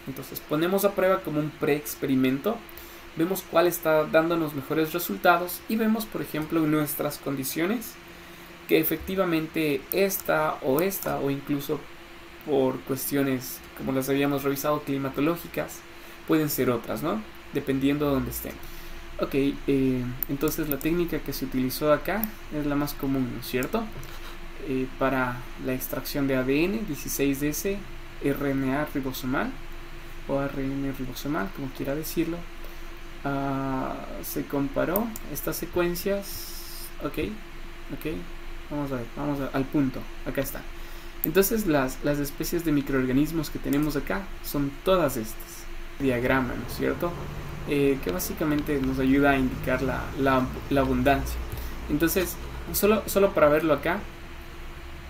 Entonces, ponemos a prueba como un pre-experimento, vemos cuál está dándonos mejores resultados y vemos, por ejemplo, en nuestras condiciones, que efectivamente esta o incluso por cuestiones, como las habíamos revisado, climatológicas, pueden ser otras, ¿no? Dependiendo de dónde estén. Ok, entonces la técnica que se utilizó acá es la más común, ¿no es cierto? Para la extracción de ADN, 16S, RNA ribosomal, o ARN ribosomal, como quiera decirlo. Se comparó estas secuencias. Ok, vamos a ver, al punto, acá está. Entonces las especies de microorganismos que tenemos acá son todas estas. Diagrama, ¿no es cierto? Que básicamente nos ayuda a indicar la abundancia. Entonces, solo para verlo acá,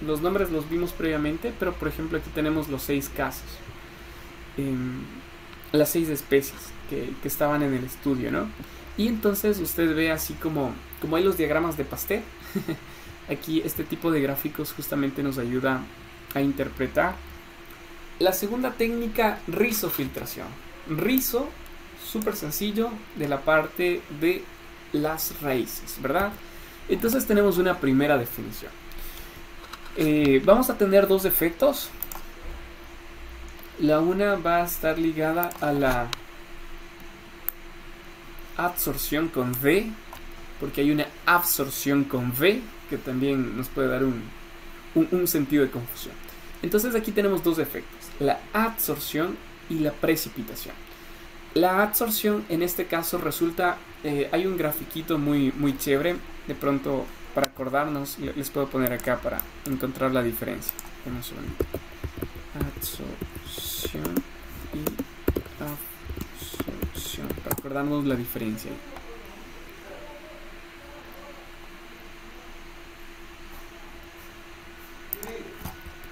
los nombres los vimos previamente, pero por ejemplo aquí tenemos los 6 casos, las 6 especies que estaban en el estudio, ¿no? Y entonces usted ve así como hay los diagramas de Pasteur. Aquí este tipo de gráficos justamente nos ayuda a interpretar. La segunda técnica, rizofiltración. Rizo, súper sencillo, de la parte de las raíces, ¿verdad? Entonces tenemos una primera definición. Vamos a tener 2 efectos. La una va a estar ligada a la absorción con V, porque hay una absorción con V que también nos puede dar un sentido de confusión. Entonces aquí tenemos 2 efectos, la absorción y la precipitación. La absorción en este caso resulta, hay un grafiquito muy chévere, de pronto para acordarnos les puedo poner acá para encontrar la diferencia. Absorción y absorción, para acordarnos la diferencia.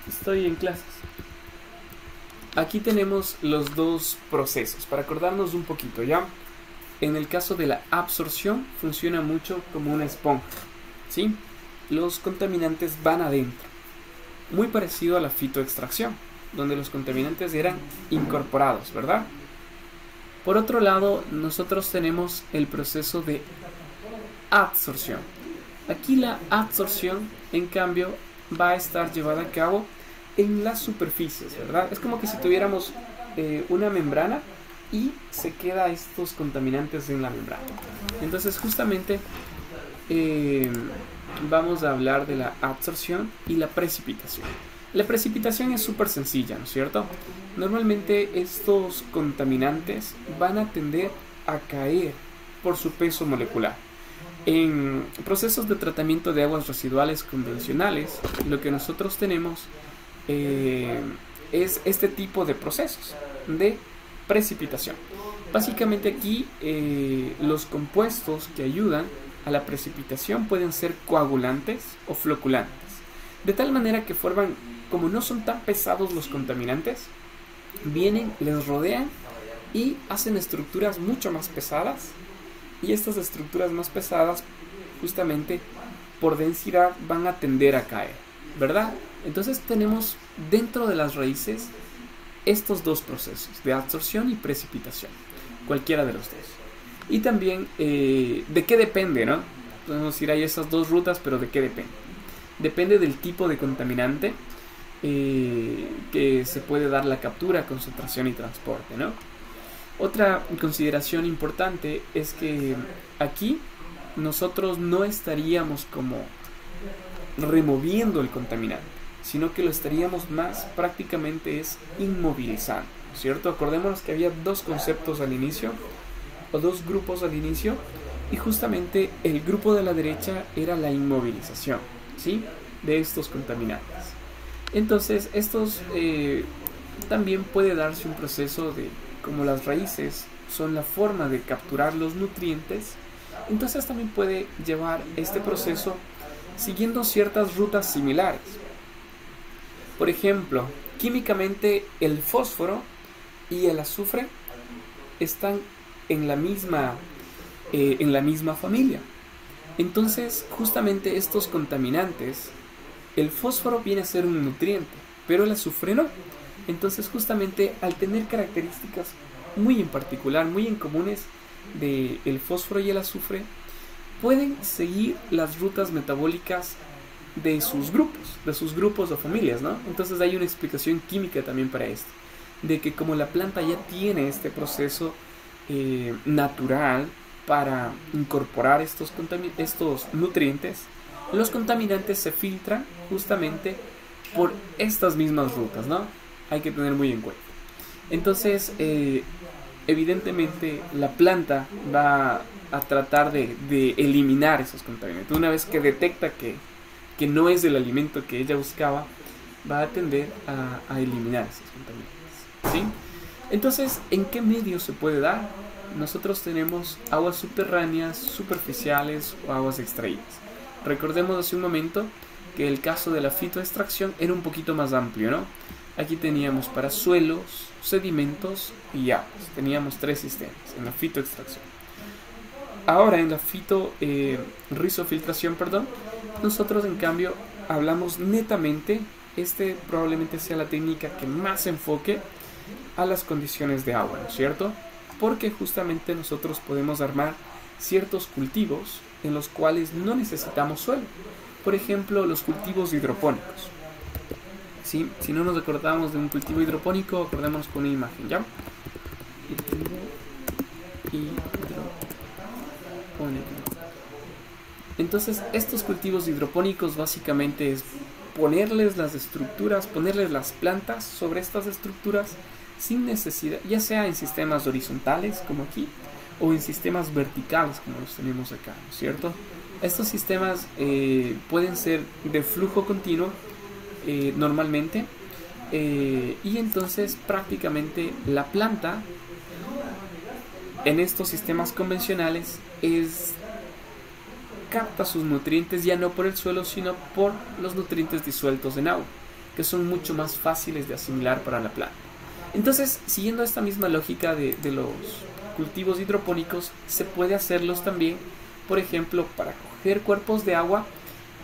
Estoy en clases. Aquí tenemos los 2 procesos, para acordarnos un poquito, ¿ya? En el caso de la absorción, funciona mucho como una esponja, ¿sí? Los contaminantes van adentro. Muy parecido a la fitoextracción, donde los contaminantes eran incorporados, ¿verdad? Por otro lado, nosotros tenemos el proceso de absorción. Aquí la absorción, en cambio, va a estar llevada a cabo en las superficies, ¿verdad? Es como que si tuviéramos una membrana y se queda estos contaminantes en la membrana. Entonces justamente vamos a hablar de la absorción y la precipitación. La precipitación es súper sencilla, ¿no es cierto? Normalmente estos contaminantes van a tender a caer por su peso molecular. En procesos de tratamiento de aguas residuales convencionales, lo que nosotros tenemos es este tipo de procesos de precipitación. Básicamente aquí los compuestos que ayudan a la precipitación pueden ser coagulantes o floculantes, de tal manera que forman, como no son tan pesados los contaminantes, vienen, les rodean y hacen estructuras mucho más pesadas, y estas estructuras más pesadas justamente por densidad van a tender a caer, ¿verdad? Entonces tenemos dentro de las raíces estos 2 procesos de absorción y precipitación, cualquiera de los 2. Y también de qué depende, ¿no? Podemos decir, hay esas 2 rutas, pero ¿de qué depende? Depende del tipo de contaminante que se puede dar la captura, concentración y transporte, ¿no? Otra consideración importante es que aquí nosotros no estaríamos como removiendo el contaminante, sino que lo estaríamos más prácticamente es inmovilizando, ¿cierto? Acordémonos que había dos conceptos al inicio, o dos grupos al inicio, y justamente el grupo de la derecha era la inmovilización, ¿sí? De estos contaminantes. Entonces, estos también puede darse un proceso de, como las raíces son la forma de capturar los nutrientes, entonces también puede llevar este proceso siguiendo ciertas rutas similares. Por ejemplo, químicamente el fósforo y el azufre están en la misma familia. Entonces, justamente estos contaminantes, el fósforo viene a ser un nutriente, pero el azufre no. Entonces, justamente al tener características muy en particular, muy en comunes del fósforo y el azufre, pueden seguir las rutas metabólicas de sus grupos o familias, ¿no? Entonces hay una explicación química también para esto, de que como la planta ya tiene este proceso natural para incorporar estos nutrientes, los contaminantes se filtran justamente por estas mismas rutas, ¿no? Hay que tener muy en cuenta. Entonces, evidentemente, la planta va a tratar de eliminar esos contaminantes. Una vez que detecta que no es el alimento que ella buscaba, va a tender a eliminar esos contaminantes, ¿sí? Entonces, ¿en qué medio se puede dar? Nosotros tenemos aguas subterráneas, superficiales o aguas extraídas. Recordemos hace un momento que el caso de la fitoextracción era un poquito más amplio, ¿no? Aquí teníamos para suelos, sedimentos y aguas. Teníamos 3 sistemas en la fitoextracción. Ahora en la rizofiltración, nosotros en cambio hablamos netamente, probablemente sea la técnica que más enfoque a las condiciones de agua, ¿no es cierto? Porque justamente nosotros podemos armar ciertos cultivos en los cuales no necesitamos suelo. Por ejemplo, los cultivos hidropónicos. ¿Sí? Si no nos acordamos de un cultivo hidropónico, acordémonos con una imagen, ¿ya? Entonces, estos cultivos hidropónicos básicamente es ponerles las estructuras, ponerles las plantas sobre estas estructuras sin necesidad, ya sea en sistemas horizontales como aquí o en sistemas verticales como los tenemos acá, ¿no es cierto? Estos sistemas pueden ser de flujo continuo normalmente y entonces prácticamente la planta en estos sistemas convencionales capta sus nutrientes ya no por el suelo sino por los nutrientes disueltos en agua, que son mucho más fáciles de asimilar para la planta. Entonces, siguiendo esta misma lógica de los cultivos hidropónicos, se puede hacerlos también, por ejemplo, para coger cuerpos de agua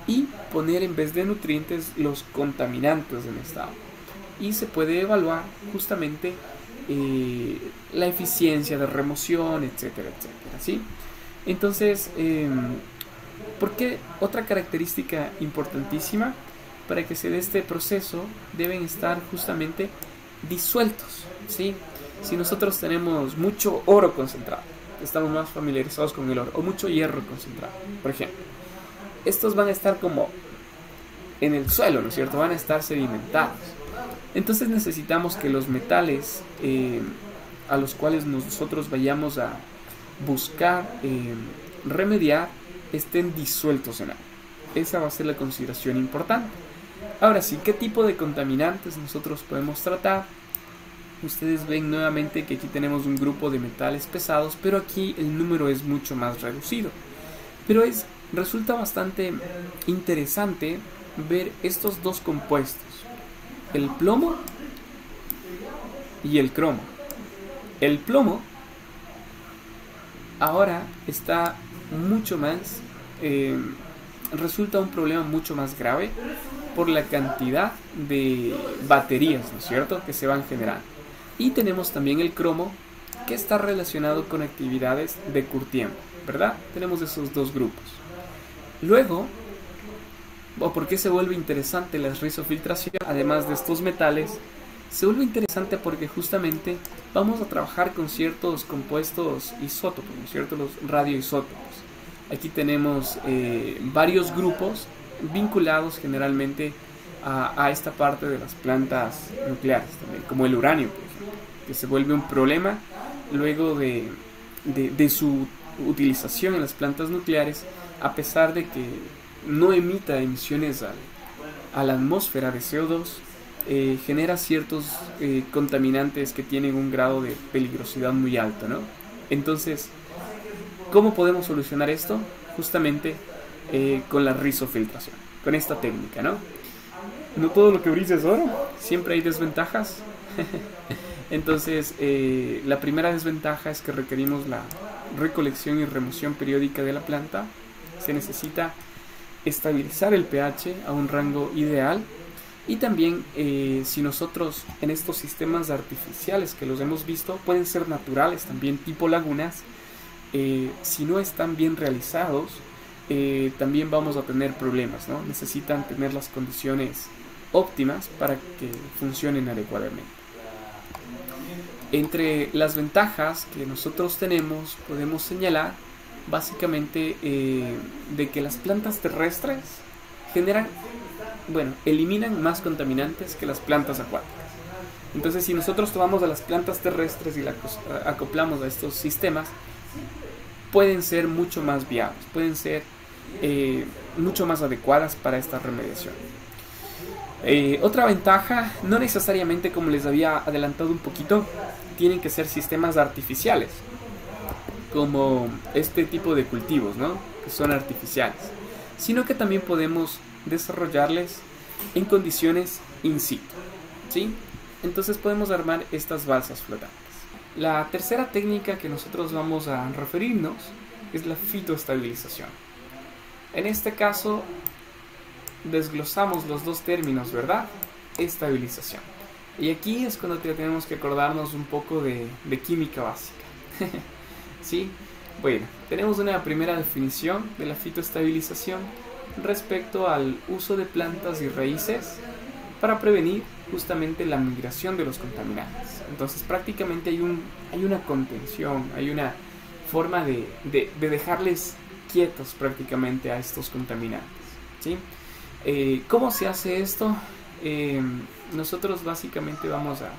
y poner en vez de nutrientes los contaminantes en esta agua. Y se puede evaluar justamente la eficiencia de remoción, etcétera, etcétera, ¿sí? Entonces, ¿por qué? Otra característica importantísima para que se dé este proceso deben estar justamente disueltos, ¿sí? Si nosotros tenemos mucho oro concentrado, estamos más familiarizados con el oro, o mucho hierro concentrado, por ejemplo, estos van a estar como en el suelo, ¿no es cierto? Van a estar sedimentados. Entonces necesitamos que los metales a los cuales nosotros vayamos a buscar remediar estén disueltos en agua. Esa va a ser la consideración importante. Ahora sí, ¿qué tipo de contaminantes nosotros podemos tratar? Ustedes ven nuevamente que aquí tenemos un grupo de metales pesados, pero aquí el número es mucho más reducido. Pero resulta bastante interesante ver estos dos compuestos, el plomo y el cromo. El plomo ahora está mucho más, resulta un problema mucho más grave por la cantidad de baterías, ¿no es cierto?, que se van generando. Y tenemos también el cromo, que está relacionado con actividades de curtiembre, ¿verdad? Tenemos esos dos grupos. Luego, ¿por qué se vuelve interesante la rizofiltración? Además de estos metales, se vuelve interesante porque justamente vamos a trabajar con ciertos compuestos isótopos, ¿no es cierto?, los radioisótopos. Aquí tenemos varios grupos vinculados generalmente a esta parte de las plantas nucleares también, como el uranio, por ejemplo, que se vuelve un problema luego de su utilización en las plantas nucleares, a pesar de que no emita emisiones a la atmósfera de CO2, genera ciertos contaminantes que tienen un grado de peligrosidad muy alto, ¿no? Entonces, ¿cómo podemos solucionar esto? Justamente con la rizofiltración, con esta técnica, ¿no? No todo lo que brilla es oro, siempre hay desventajas. Entonces, la primera desventaja es que requerimos la recolección y remoción periódica de la planta. Se necesita estabilizar el pH a un rango ideal. Y también, si nosotros en estos sistemas artificiales que los hemos visto, pueden ser naturales también, tipo lagunas, si no están bien realizados, también vamos a tener problemas, ¿no? Necesitan tener las condiciones óptimas para que funcionen adecuadamente. Entre las ventajas que nosotros tenemos, podemos señalar básicamente de que las plantas terrestres eliminan más contaminantes que las plantas acuáticas. Entonces, si nosotros tomamos a las plantas terrestres y las acoplamos a estos sistemas, pueden ser mucho más viables, pueden ser mucho más adecuadas para esta remediación. Otra ventaja, no necesariamente, como les había adelantado un poquito, tienen que ser sistemas artificiales, como este tipo de cultivos, ¿no? Que son artificiales, sino que también podemos desarrollarles en condiciones in situ, ¿sí? Entonces podemos armar estas balsas flotantes. La tercera técnica que nosotros vamos a referirnos es la fitoestabilización. En este caso desglosamos los dos términos, ¿verdad? Estabilización. Y aquí es cuando tenemos que acordarnos un poco de química básica. ¿Sí? Bueno, tenemos una primera definición de la fitoestabilización respecto al uso de plantas y raíces para prevenir justamente la migración de los contaminantes. Entonces prácticamente hay una contención, hay una forma de dejarles quietos prácticamente a estos contaminantes, ¿sí? ¿Cómo se hace esto? Nosotros básicamente vamos a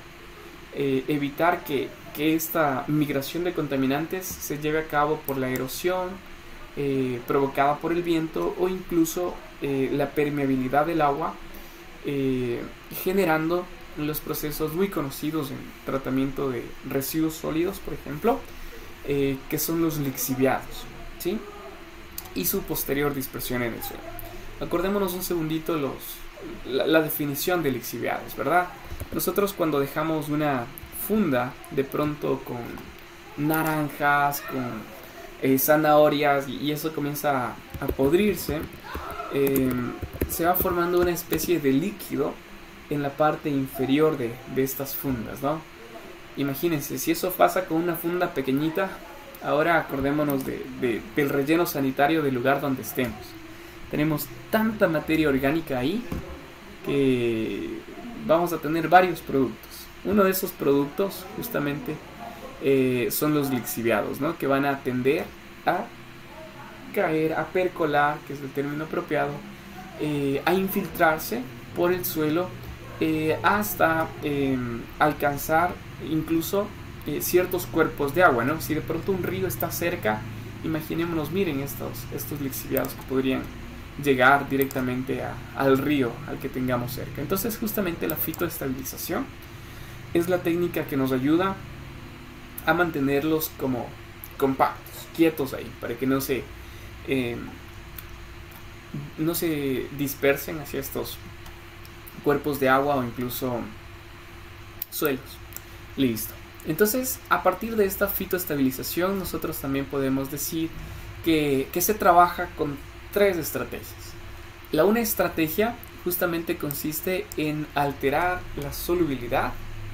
evitar que esta migración de contaminantes se lleve a cabo por la erosión provocada por el viento o incluso la permeabilidad del agua, generando los procesos muy conocidos en tratamiento de residuos sólidos, por ejemplo, que son los lixiviados, ¿sí? Y su posterior dispersión en el suelo. Acordémonos un segundito la definición de lixiviados, ¿verdad? Nosotros cuando dejamos una funda de pronto con naranjas, con zanahorias y eso comienza a podrirse, se va formando una especie de líquido en la parte inferior de estas fundas, ¿no? Imagínense, si eso pasa con una funda pequeñita, ahora acordémonos del relleno sanitario del lugar donde estemos. Tenemos tanta materia orgánica ahí que vamos a tener varios productos. Uno de esos productos justamente son los lixiviados, ¿no? Que van a tender a caer, a percolar, que es el término apropiado, a infiltrarse por el suelo hasta alcanzar incluso ciertos cuerpos de agua, ¿no? Si de pronto un río está cerca, imaginémonos, miren estos lixiviados que podrían llegar directamente al río al que tengamos cerca. Entonces justamente la fitoestabilización es la técnica que nos ayuda a mantenerlos como compactos, quietos ahí, para que no se dispersen hacia estos cuerpos de agua o incluso suelos. Listo. Entonces, a partir de esta fitoestabilización, nosotros también podemos decir que se trabaja con tres estrategias. La una estrategia justamente consiste en alterar la solubilidad,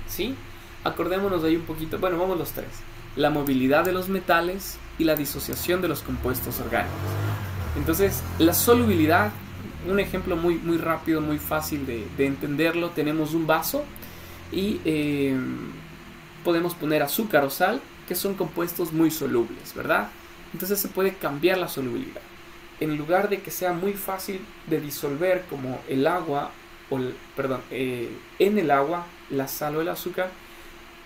¿sí? Acordémonos ahí un poquito, bueno, vamos los tres. La movilidad de los metales y la disociación de los compuestos orgánicos. Entonces, la solubilidad, un ejemplo muy rápido, muy fácil de entenderlo. Tenemos un vaso y podemos poner azúcar o sal, que son compuestos muy solubles, ¿verdad? Entonces se puede cambiar la solubilidad. En lugar de que sea muy fácil de disolver como el agua en el agua, la sal o el azúcar,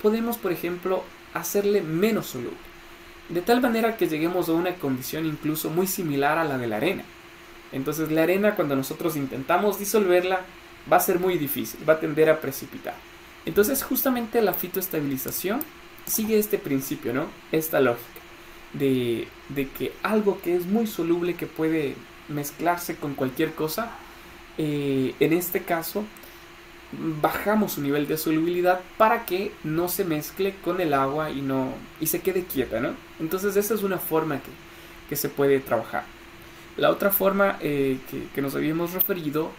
podemos, por ejemplo, hacerle menos soluble. De tal manera que lleguemos a una condición incluso muy similar a la de la arena. Entonces la arena, cuando nosotros intentamos disolverla, va a ser muy difícil, va a tender a precipitar. Entonces justamente la fitoestabilización sigue este principio, ¿no? Esta lógica de que algo que es muy soluble, que puede mezclarse con cualquier cosa, en este caso bajamos su nivel de solubilidad para que no se mezcle con el agua y se quede quieta, ¿no? Entonces esa es una forma que se puede trabajar. La otra forma que nos habíamos referido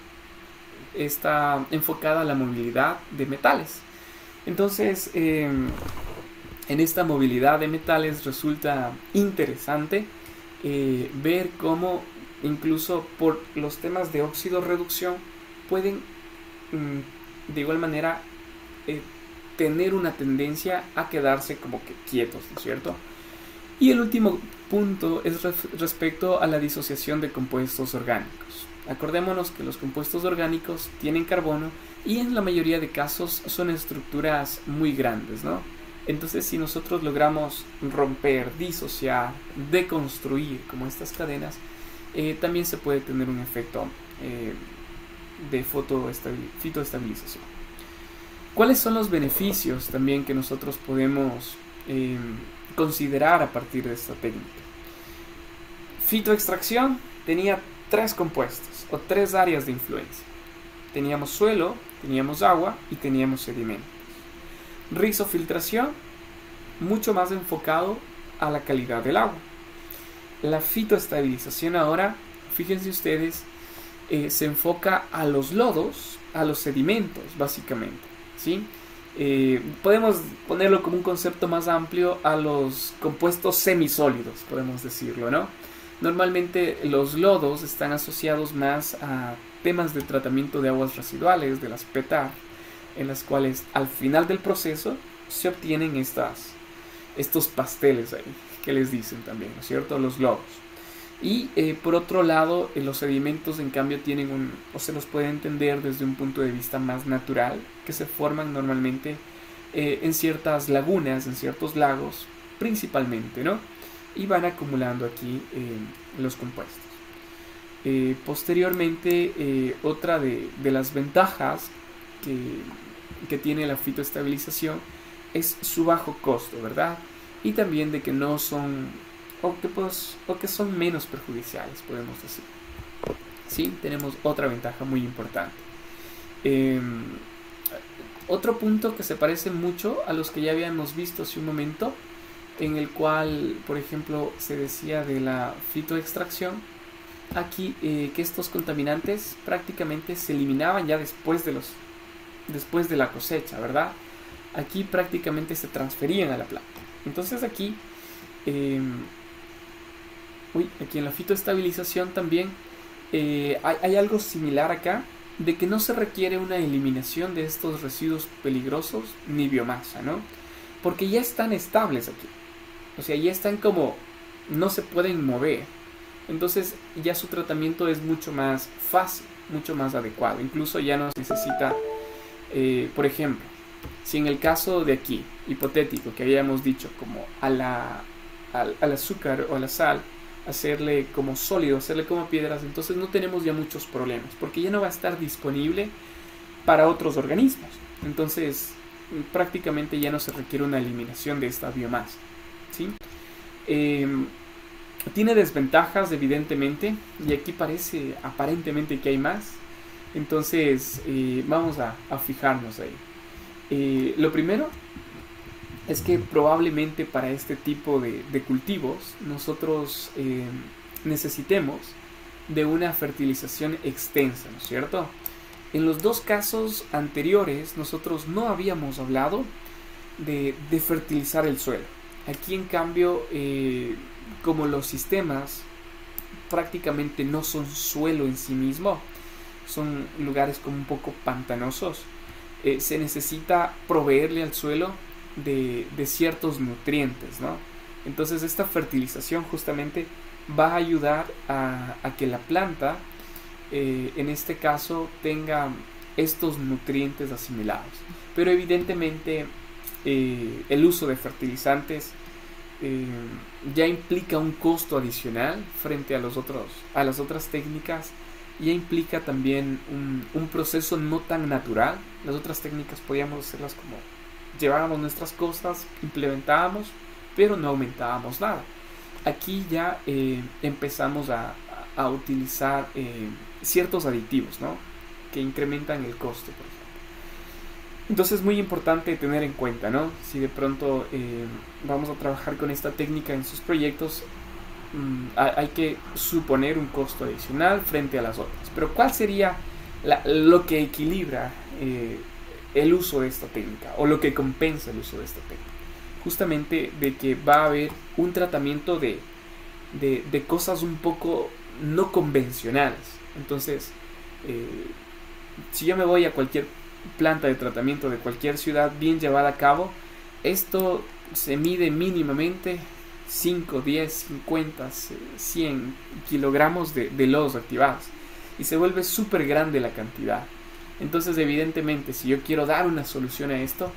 está enfocada a la movilidad de metales. Entonces, en esta movilidad de metales resulta interesante ver cómo incluso por los temas de óxido reducción pueden de igual manera tener una tendencia a quedarse como que quietos, ¿no es cierto? Y el último punto es respecto a la disociación de compuestos orgánicos. Acordémonos que los compuestos orgánicos tienen carbono y en la mayoría de casos son estructuras muy grandes, ¿no? Entonces, si nosotros logramos romper, disociar, deconstruir como estas cadenas, también se puede tener un efecto de fitoestabilización. ¿Cuáles son los beneficios también que nosotros podemos considerar a partir de esta técnica? Fitoextracción tenía 3 compuestos o 3 áreas de influencia. Teníamos suelo, teníamos agua y teníamos sedimentos. Rizofiltración, mucho más enfocado a la calidad del agua. La fitoestabilización ahora, fíjense ustedes, se enfoca a los lodos, a los sedimentos, básicamente, ¿sí? Podemos ponerlo como un concepto más amplio a los compuestos semisólidos, podemos decirlo, ¿no? Normalmente los lodos están asociados más a temas de tratamiento de aguas residuales, de las PETAR, en las cuales al final del proceso se obtienen estos pasteles ahí, que les dicen también, ¿no es cierto? Los lodos. Y por otro lado, los sedimentos en cambio tienen o se los puede entender desde un punto de vista más natural, que se forman normalmente en ciertas lagunas, en ciertos lagos, principalmente, ¿no? Y van acumulando aquí los compuestos. Posteriormente, otra de las ventajas que tiene la fitoestabilización es su bajo costo, ¿verdad? Y también de que no son, o que son menos perjudiciales, podemos decir. Sí, tenemos otra ventaja muy importante. Otro punto que se parece mucho a los que ya habíamos visto hace un momento, en el cual, por ejemplo, se decía de la fitoextracción, aquí que estos contaminantes prácticamente se eliminaban ya después de la cosecha, ¿verdad? Aquí prácticamente se transferían a la planta. Entonces aquí aquí en la fitoestabilización también hay algo similar acá, de que no se requiere una eliminación de estos residuos peligrosos ni biomasa, ¿no? Porque ya están estables aquí. O sea, ya están como, no se pueden mover. Entonces ya su tratamiento es mucho más fácil, mucho más adecuado. Incluso ya no se necesita, por ejemplo, si en el caso de aquí, hipotético, que habíamos dicho como al azúcar o a la sal, hacerle como sólido, hacerle como piedras, entonces no tenemos ya muchos problemas, porque ya no va a estar disponible para otros organismos. Entonces prácticamente ya no se requiere una eliminación de esta biomasa, ¿sí? Tiene desventajas, evidentemente, y aquí parece aparentemente que hay más. Entonces vamos a fijarnos ahí. Lo primero es que probablemente para este tipo de cultivos nosotros necesitemos de una fertilización extensa, ¿no es cierto? En los dos casos anteriores nosotros no habíamos hablado de fertilizar el suelo. Aquí en cambio, como los sistemas prácticamente no son suelo en sí mismo, son lugares como un poco pantanosos, se necesita proveerle al suelo de ciertos nutrientes, ¿no? Entonces esta fertilización justamente va a ayudar a que la planta en este caso tenga estos nutrientes asimilados. Pero evidentemente el uso de fertilizantes ya implica un costo adicional frente a las otras técnicas. Ya implica también un proceso no tan natural. Las otras técnicas podíamos hacerlas como llevábamos nuestras cosas, implementábamos, pero no aumentábamos nada. Aquí ya empezamos a utilizar ciertos aditivos, ¿no? Que incrementan el costo, por ejemplo. Entonces es muy importante tener en cuenta, ¿no? Si de pronto vamos a trabajar con esta técnica en sus proyectos, hay que suponer un costo adicional frente a las otras. Pero ¿cuál sería lo que equilibra el uso de esta técnica o lo que compensa el uso de esta técnica? Justamente de que va a haber un tratamiento de cosas un poco no convencionales. Entonces, si yo me voy a cualquier planta de tratamiento de cualquier ciudad bien llevada a cabo, esto se mide mínimamente 5, 10, 50, 100 kilogramos de lodos activados y se vuelve súper grande la cantidad. Entonces, evidentemente, si yo quiero dar una solución a esto,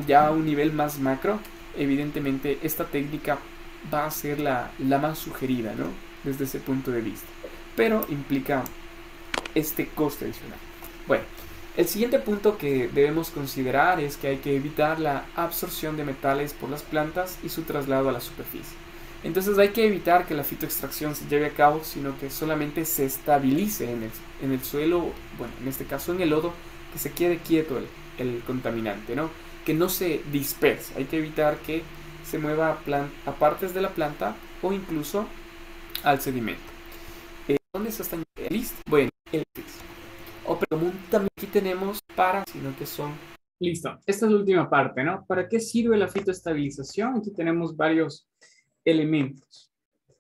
ya a un nivel más macro, evidentemente esta técnica va a ser la más sugerida, ¿no? Desde ese punto de vista, pero implica este coste adicional. Bueno, el siguiente punto que debemos considerar es que hay que evitar la absorción de metales por las plantas y su traslado a la superficie. Entonces hay que evitar que la fitoextracción se lleve a cabo, sino que solamente se estabilice en el suelo, bueno, en este caso en el lodo, que se quede quieto el contaminante, ¿no? Que no se disperse. Hay que evitar que se mueva a partes de la planta o incluso al sedimento. ¿Dónde se están? ¿Listo? Bueno, el o común también aquí tenemos sino que son... Listo. Esta es la última parte, ¿no? ¿Para qué sirve la fitoestabilización? Aquí tenemos varios elementos.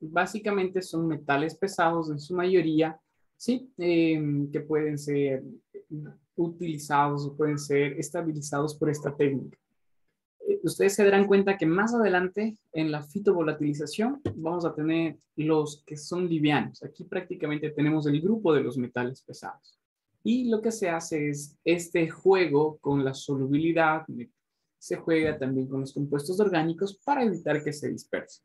Básicamente son metales pesados en su mayoría, ¿sí? Que pueden ser utilizados o pueden ser estabilizados por esta técnica. Ustedes se darán cuenta que más adelante en la fitovolatilización vamos a tener los que son livianos. Aquí prácticamente tenemos el grupo de los metales pesados. Y lo que se hace es este juego con la solubilidad, se juega también con los compuestos orgánicos para evitar que se dispersen.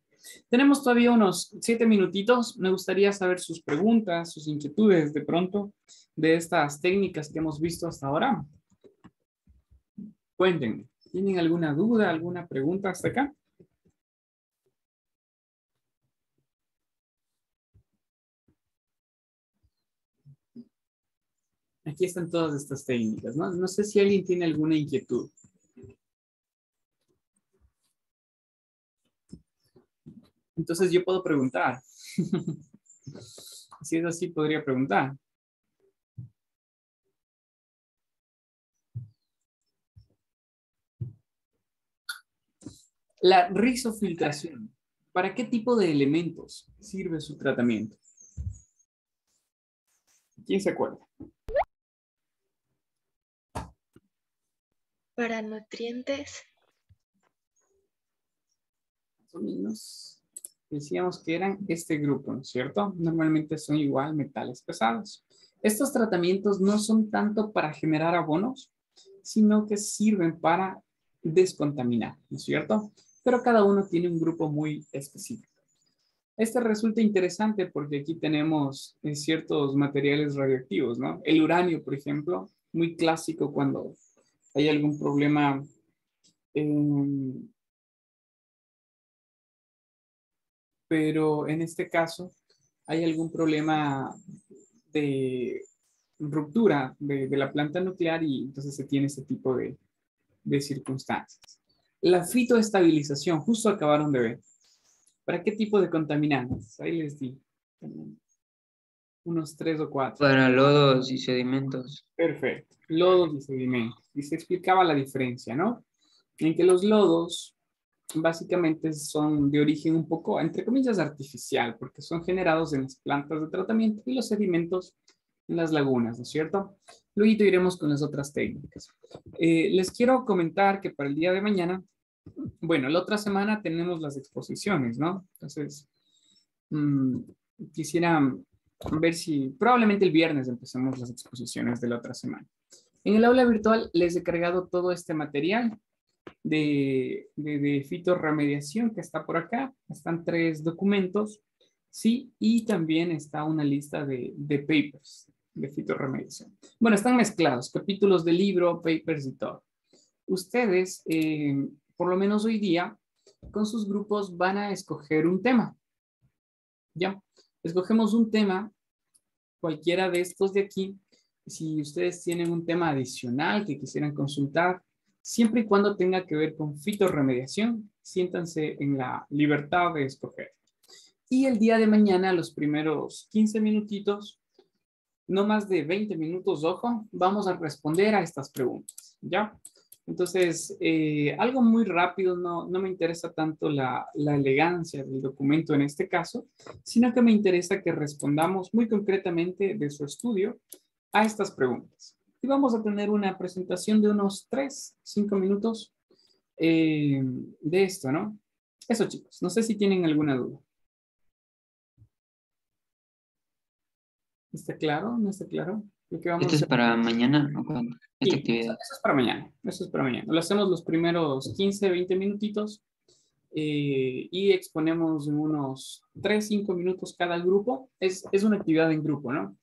Tenemos todavía unos 7 minutitos. Me gustaría saber sus preguntas, sus inquietudes de pronto de estas técnicas que hemos visto hasta ahora. Cuéntenme, ¿tienen alguna duda, alguna pregunta hasta acá? Aquí están todas estas técnicas, ¿no? No sé si alguien tiene alguna inquietud. Entonces yo puedo preguntar. Si es así, podría preguntar. La rizofiltración. ¿Para qué tipo de elementos sirve su tratamiento? ¿Quién se acuerda? Para nutrientes. Más o menos decíamos que eran este grupo, ¿no es cierto? Normalmente son igual metales pesados. Estos tratamientos no son tanto para generar abonos, sino que sirven para descontaminar, ¿no es cierto? Pero cada uno tiene un grupo muy específico. Este resulta interesante porque aquí tenemos ciertos materiales radioactivos, ¿no? El uranio, por ejemplo, muy clásico cuando hay algún problema pero en este caso hay algún problema de ruptura de la planta nuclear y entonces se tiene este tipo de circunstancias. La fitoestabilización, justo acabaron de ver. ¿Para qué tipo de contaminantes? Ahí les di unos 3 o 4. Para lodos y sedimentos. Perfecto. Lodos y sedimentos. Y se explicaba la diferencia, ¿no? En que los lodos básicamente son de origen un poco, entre comillas, artificial, porque son generados en las plantas de tratamiento y los sedimentos en las lagunas, ¿no es cierto? Luego iremos con las otras técnicas. Les quiero comentar que para el día de mañana, bueno, la otra semana tenemos las exposiciones, ¿no? Entonces, quisiera ver si probablemente el viernes empecemos las exposiciones de la otra semana. En el aula virtual les he cargado todo este material de fitorremediación que está por acá. Están 3 documentos, sí, y también está una lista de papers de fitorremediación. Bueno, están mezclados, capítulos de libro, papers y todo. Ustedes, por lo menos hoy día, con sus grupos van a escoger un tema. ¿Ya? Escogemos un tema, cualquiera de estos de aquí. Si ustedes tienen un tema adicional que quisieran consultar, siempre y cuando tenga que ver con fitorremediación, siéntanse en la libertad de escoger. Y el día de mañana, los primeros 15 minutitos, no más de 20 minutos, ojo, vamos a responder a estas preguntas, ¿ya? Entonces, algo muy rápido, no me interesa tanto la elegancia del documento en este caso, sino que me interesa que respondamos muy concretamente de su estudio a estas preguntas. Y vamos a tener una presentación de unos 3-5 minutos de esto, ¿no? Eso, chicos, no sé si tienen alguna duda. ¿Está claro? ¿No está claro? Lo que vamos ¿Esto es para mañana o cuándo? Esta Sí, actividad. eso es para mañana. Eso es para mañana. Lo hacemos los primeros 15-20 minutitos y exponemos en unos 3-5 minutos cada grupo. Es una actividad en grupo, ¿no?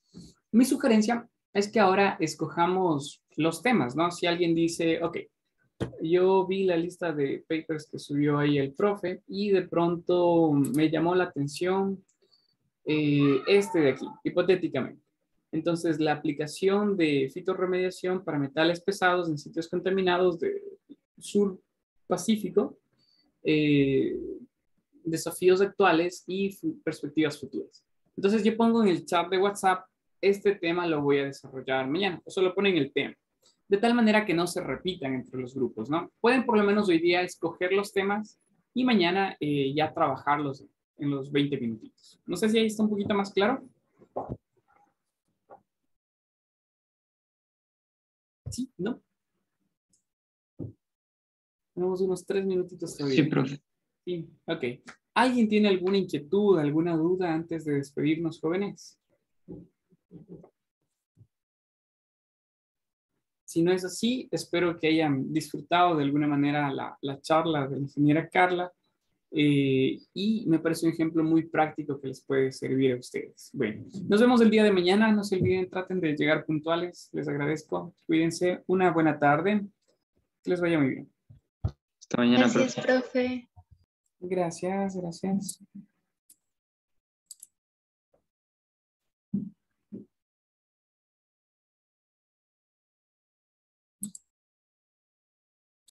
Mi sugerencia es que ahora escojamos los temas, ¿no? Si alguien dice, ok, yo vi la lista de papers que subió ahí el profe y de pronto me llamó la atención este de aquí, hipotéticamente. Entonces, la aplicación de fitorremediación para metales pesados en sitios contaminados de sur Pacífico, desafíos actuales y perspectivas futuras. Entonces, yo pongo en el chat de WhatsApp, este tema lo voy a desarrollar mañana, o solo ponen el tema, de tal manera que no se repitan entre los grupos, ¿no? Pueden por lo menos hoy día escoger los temas y mañana ya trabajarlos en los 20 minutitos. No sé si ahí está un poquito más claro. ¿Sí? ¿No? Tenemos unos 3 minutitos todavía. Sí, profe. Sí, ok. ¿Alguien tiene alguna inquietud, alguna duda antes de despedirnos, jóvenes? Si no es así, espero que hayan disfrutado de alguna manera la charla de la ingeniera Carla y me parece un ejemplo muy práctico que les puede servir a ustedes. Bueno, nos vemos el día de mañana. No se olviden, traten de llegar puntuales. Les agradezco. Cuídense. Una buena tarde. Que les vaya muy bien. Hasta mañana, Gracias, profe. profe. Gracias, gracias.